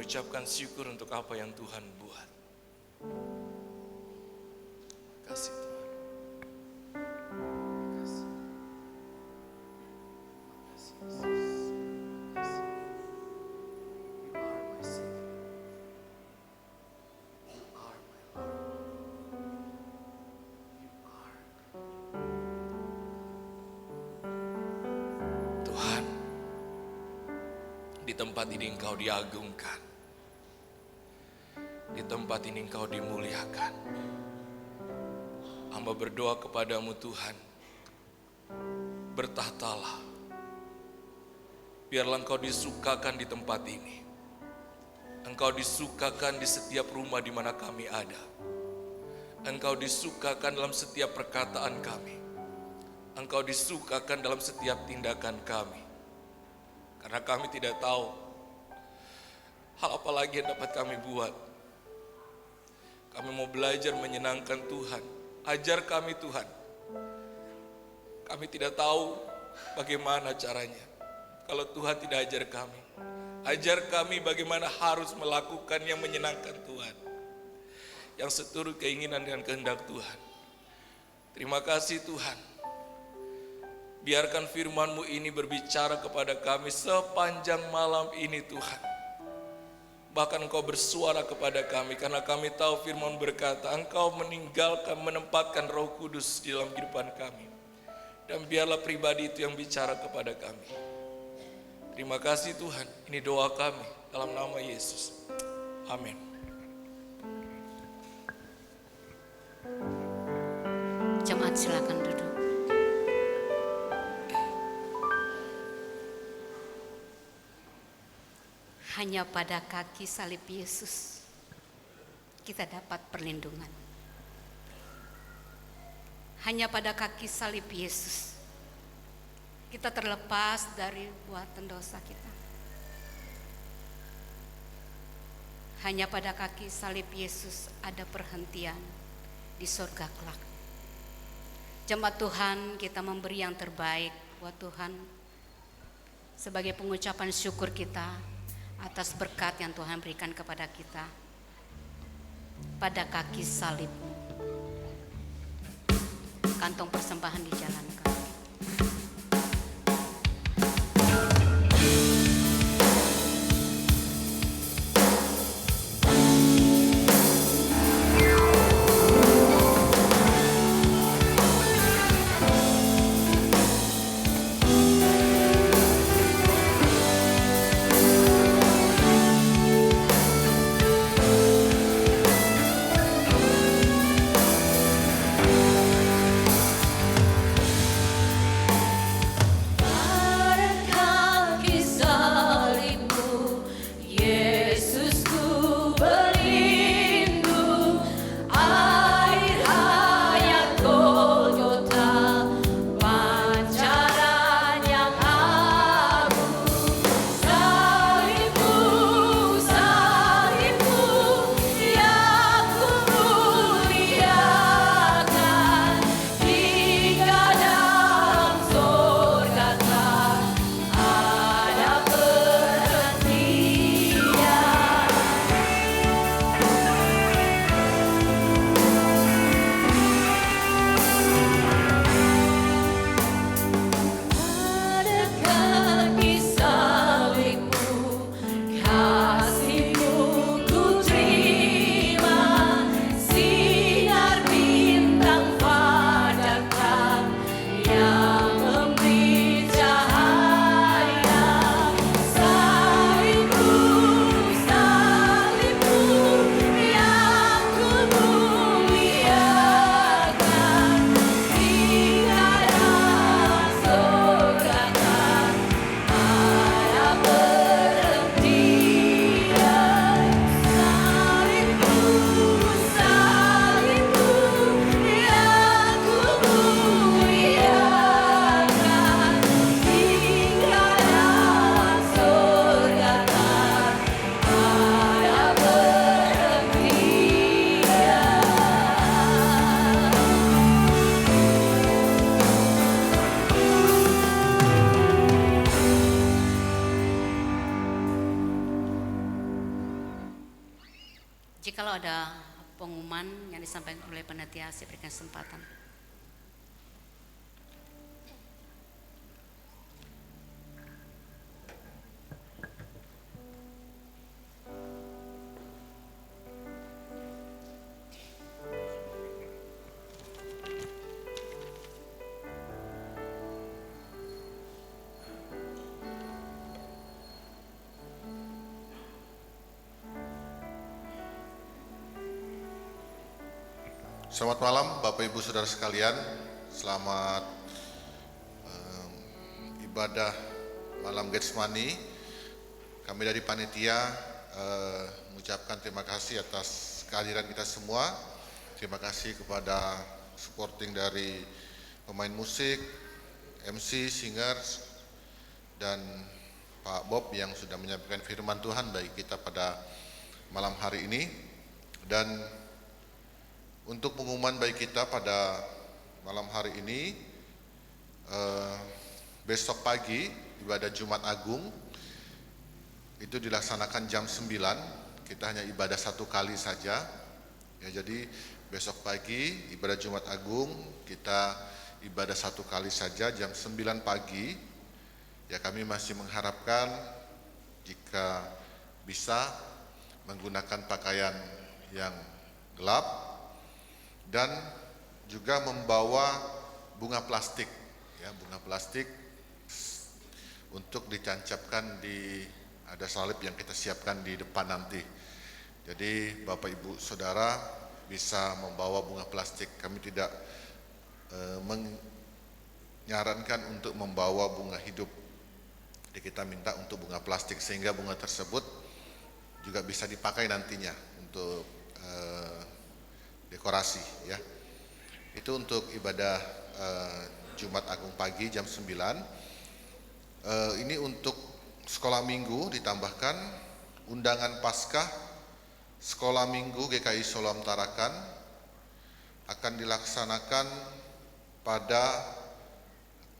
mengucapkan syukur untuk apa yang Tuhan buat. Kasih Tuhan. Kasih. Kasih Yesus. Kasih. You are my Savior. You are my Lord. You are. Tuhan, di tempat ini Engkau diagungkan. Di tempat ini Engkau dimuliakan. Hamba berdoa kepadamu Tuhan, bertahtalah. Biarlah Engkau disukakan di tempat ini. Engkau disukakan di setiap rumah di mana kami ada. Engkau disukakan dalam setiap perkataan kami. Engkau disukakan dalam setiap tindakan kami. Karena kami tidak tahu hal apa lagi yang dapat kami buat. Kami mau belajar menyenangkan Tuhan. Ajar kami Tuhan. Kami tidak tahu bagaimana caranya. Kalau Tuhan tidak ajar kami. Ajar kami bagaimana harus melakukan yang menyenangkan Tuhan. Yang seturut keinginan dan kehendak Tuhan. Terima kasih Tuhan. Biarkan firman-Mu ini berbicara kepada kami sepanjang malam ini Tuhan. Bahkan Engkau bersuara kepada kami karena kami tahu firman berkata Engkau menempatkan Roh Kudus di dalam kehidupan kami. Dan biarlah pribadi itu yang bicara kepada kami. Terima kasih Tuhan, ini doa kami dalam nama Yesus. Amin. Jemaat silakan duduk. Hanya pada kaki salib Yesus kita dapat perlindungan. Hanya pada kaki salib Yesus kita terlepas dari buatan dosa kita. Hanya pada kaki salib Yesus ada perhentian di surga kelak. Jemaat Tuhan, kita memberi yang terbaik buat Tuhan sebagai pengucapan syukur kita atas berkat yang Tuhan berikan kepada kita. Pada kaki salib-Mu, kantong persembahan dijalankan. Jikalau ada pengumuman yang disampaikan oleh panitia, saya berikan kesempatan. Selamat malam Bapak Ibu Saudara sekalian, selamat ibadah malam Getsemani. Kami dari panitia mengucapkan terima kasih atas kehadiran kita semua. Terima kasih kepada supporting dari pemain musik, MC, singers, dan Pak Bob yang sudah menyampaikan firman Tuhan bagi kita pada malam hari ini. Dan untuk pengumuman bagi kita pada malam hari ini, besok pagi ibadah Jumat Agung itu dilaksanakan jam 9, kita hanya ibadah 1 kali saja. Ya, jadi besok pagi ibadah Jumat Agung kita ibadah 1 kali saja jam 9 pagi. Ya, kami masih mengharapkan jika bisa menggunakan pakaian yang gelap dan juga membawa bunga plastik, ya, bunga plastik untuk ditancapkan di ada salib yang kita siapkan di depan nanti. Jadi Bapak Ibu Saudara bisa membawa bunga plastik. Kami tidak menyarankan untuk membawa bunga hidup. Jadi kita minta untuk bunga plastik sehingga bunga tersebut juga bisa dipakai nantinya untuk dekorasi, ya. Itu untuk ibadah Jumat Agung pagi jam 9. Ini untuk sekolah minggu ditambahkan undangan Paskah sekolah minggu GKI Siloam Tarakan akan dilaksanakan pada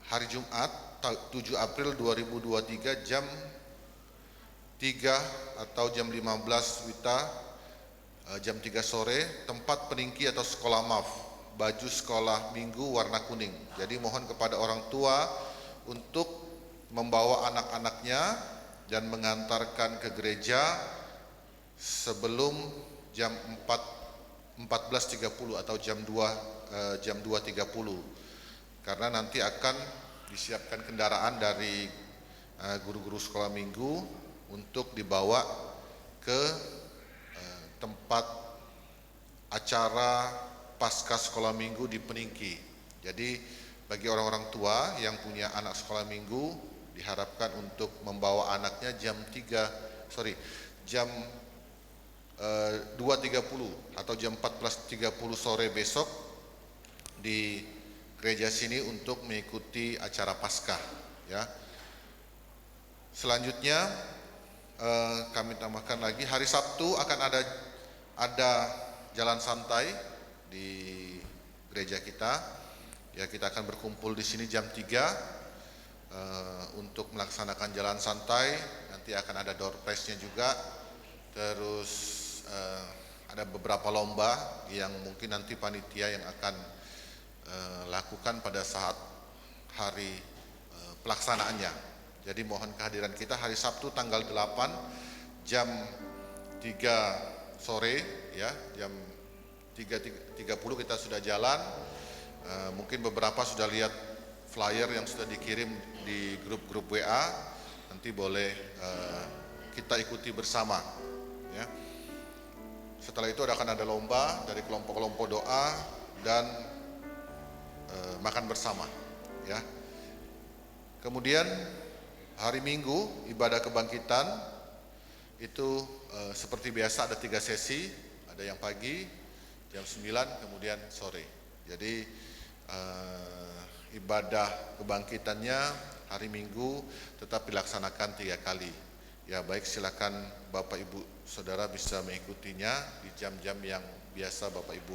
hari Jumat 7 April 2023 jam 3 atau jam 15 WITA, jam 3 sore, tempat peningki atau sekolah MAF, baju sekolah minggu warna kuning. Jadi mohon kepada orang tua untuk membawa anak-anaknya dan mengantarkan ke gereja sebelum jam 14.30 atau jam 2.30, karena nanti akan disiapkan kendaraan dari guru-guru sekolah minggu untuk dibawa ke tempat acara pasca sekolah minggu di Peningki. Jadi bagi orang-orang tua yang punya anak sekolah minggu diharapkan untuk membawa anaknya jam 2.30 atau jam 14.30 sore besok di gereja sini untuk mengikuti acara Paskah, ya. Selanjutnya kami tambahkan lagi hari Sabtu akan ada jalan santai di gereja kita. Ya, kita akan berkumpul di sini jam 3 untuk melaksanakan jalan santai. Nanti akan ada door prize-nya juga. Terus ada beberapa lomba yang mungkin nanti panitia yang akan lakukan pada saat hari pelaksanaannya. Jadi mohon kehadiran kita hari Sabtu tanggal 8 jam 3 sore, ya, jam 3.30 kita sudah jalan. Mungkin beberapa sudah lihat flyer yang sudah dikirim di grup-grup WA. Nanti boleh kita ikuti bersama, ya. Setelah itu akan ada lomba dari kelompok-kelompok doa dan makan bersama, ya. Kemudian hari Minggu ibadah kebangkitan itu seperti biasa ada 3 sesi, ada yang pagi jam 9 kemudian sore. Jadi ibadah kebangkitannya hari Minggu tetap dilaksanakan 3 kali. Ya, baik, silakan Bapak Ibu Saudara bisa mengikutinya di jam-jam yang biasa Bapak Ibu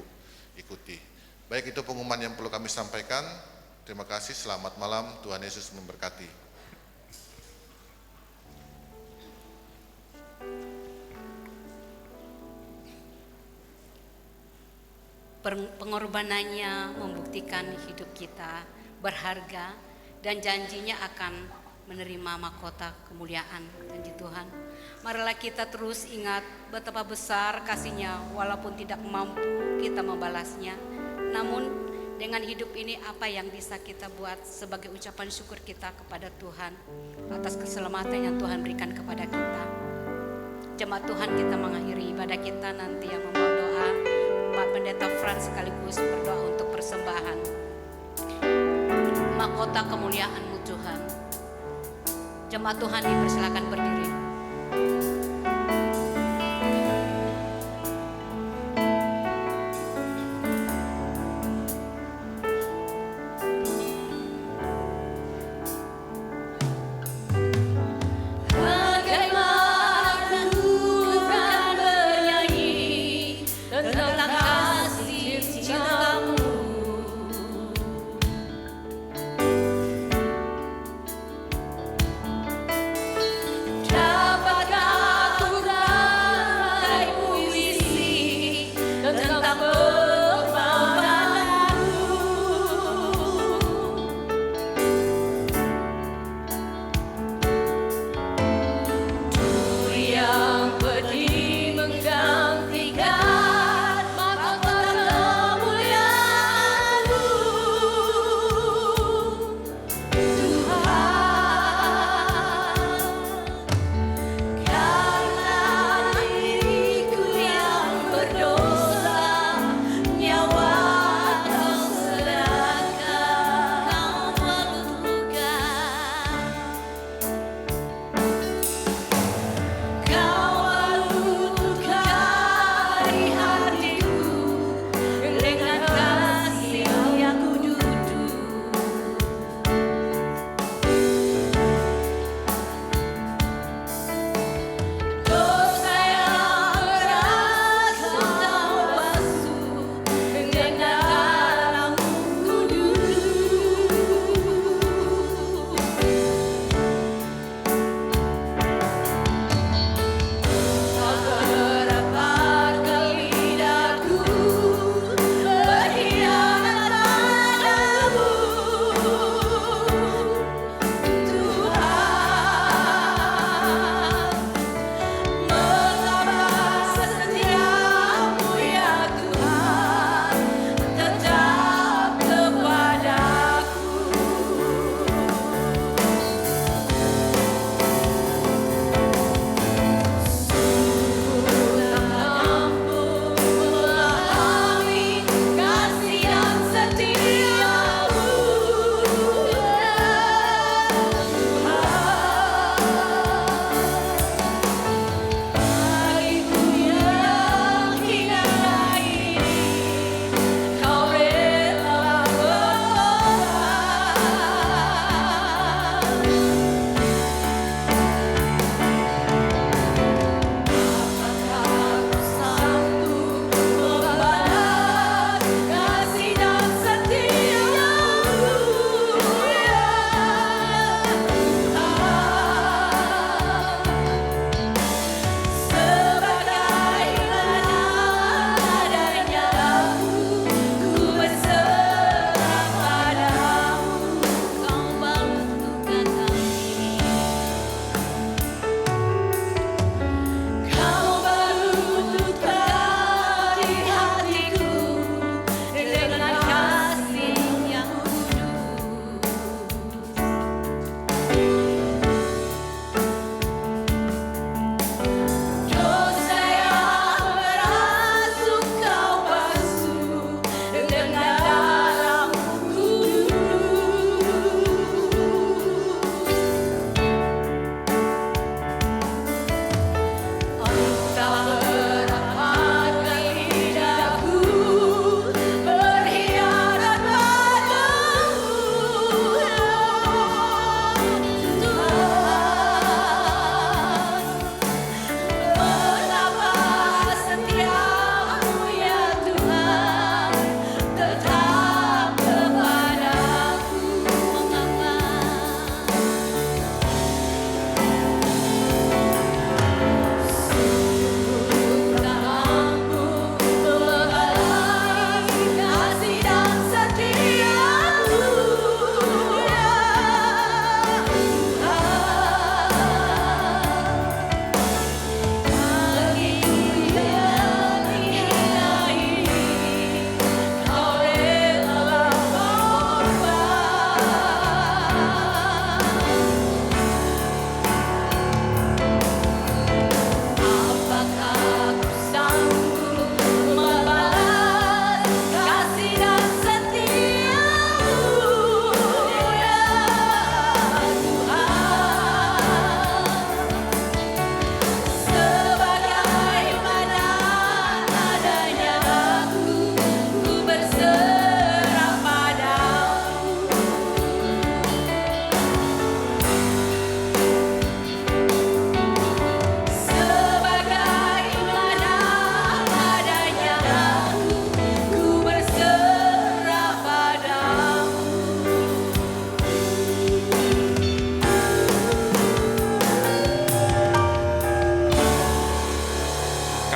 ikuti. Baik, itu pengumuman yang perlu kami sampaikan. Terima kasih, selamat malam, Tuhan Yesus memberkati. Pengorbanannya membuktikan hidup kita berharga dan janjinya akan menerima mahkota kemuliaan. Janji Tuhan, marilah kita terus ingat betapa besar kasih-Nya walaupun tidak mampu kita membalasnya. Namun dengan hidup ini apa yang bisa kita buat sebagai ucapan syukur kita kepada Tuhan atas keselamatan yang Tuhan berikan kepada kita. Jemaat Tuhan, kita mengakhiri ibadah kita nanti yang membawa doa. Pak Pendeta Frans sekaligus berdoa untuk persembahan mahkota kemuliaan-Mu Tuhan. Jemaat Tuhan dipersilakan berdiri. Bagaimana ku kan bernyanyi tentang kasih cinta-Mu.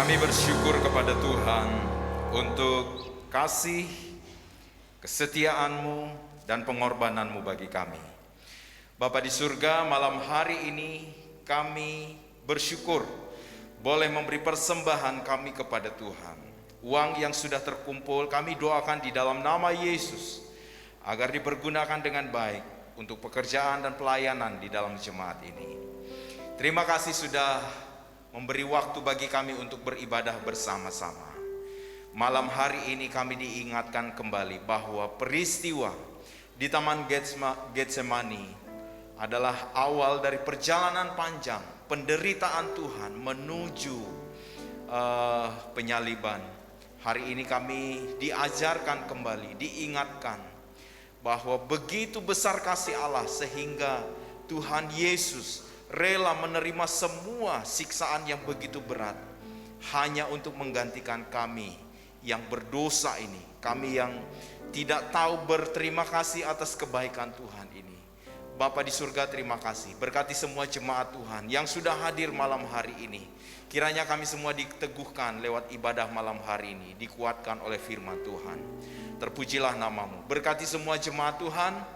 Kami bersyukur kepada Tuhan untuk kasih, kesetiaan-Mu, dan pengorbanan-Mu bagi kami. Bapa di surga, malam hari ini kami bersyukur boleh memberi persembahan kami kepada Tuhan. Uang yang sudah terkumpul kami doakan di dalam nama Yesus agar dipergunakan dengan baik untuk pekerjaan dan pelayanan di dalam jemaat ini. Terima kasih sudah memberi waktu bagi kami untuk beribadah bersama-sama. Malam hari ini kami diingatkan kembali bahwa peristiwa di Taman Getsemani adalah awal dari perjalanan panjang penderitaan Tuhan menuju penyaliban. Hari ini kami diajarkan kembali, diingatkan bahwa begitu besar kasih Allah sehingga Tuhan Yesus rela menerima semua siksaan yang begitu berat hanya untuk menggantikan kami yang berdosa ini, kami yang tidak tahu berterima kasih atas kebaikan Tuhan ini. Bapa di surga, terima kasih. Berkati semua jemaat Tuhan yang sudah hadir malam hari ini. Kiranya kami semua diteguhkan lewat ibadah malam hari ini, dikuatkan oleh firman Tuhan. Terpujilah namamu. Berkati semua jemaat Tuhan,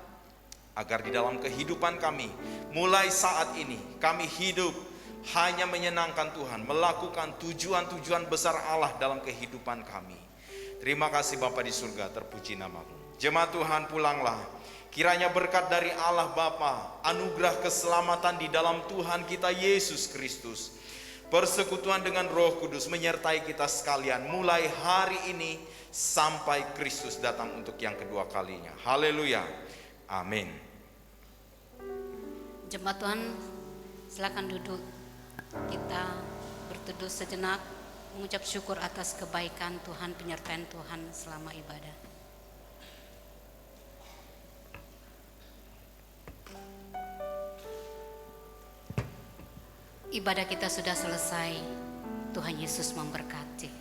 agar di dalam kehidupan kami, mulai saat ini, kami hidup hanya menyenangkan Tuhan, melakukan tujuan-tujuan besar Allah dalam kehidupan kami. Terima kasih Bapa di surga, terpuji namamu. Jemaat Tuhan, pulanglah. Kiranya berkat dari Allah Bapa, anugerah keselamatan di dalam Tuhan kita Yesus Kristus, persekutuan dengan Roh Kudus menyertai kita sekalian mulai hari ini sampai Kristus datang untuk yang kedua kalinya. Haleluya. Amin. Jemaat Tuhan, silakan duduk. Kita berteduh sejenak, mengucap syukur atas kebaikan Tuhan, penyertaan Tuhan selama ibadah. Ibadah kita sudah selesai. Tuhan Yesus memberkati.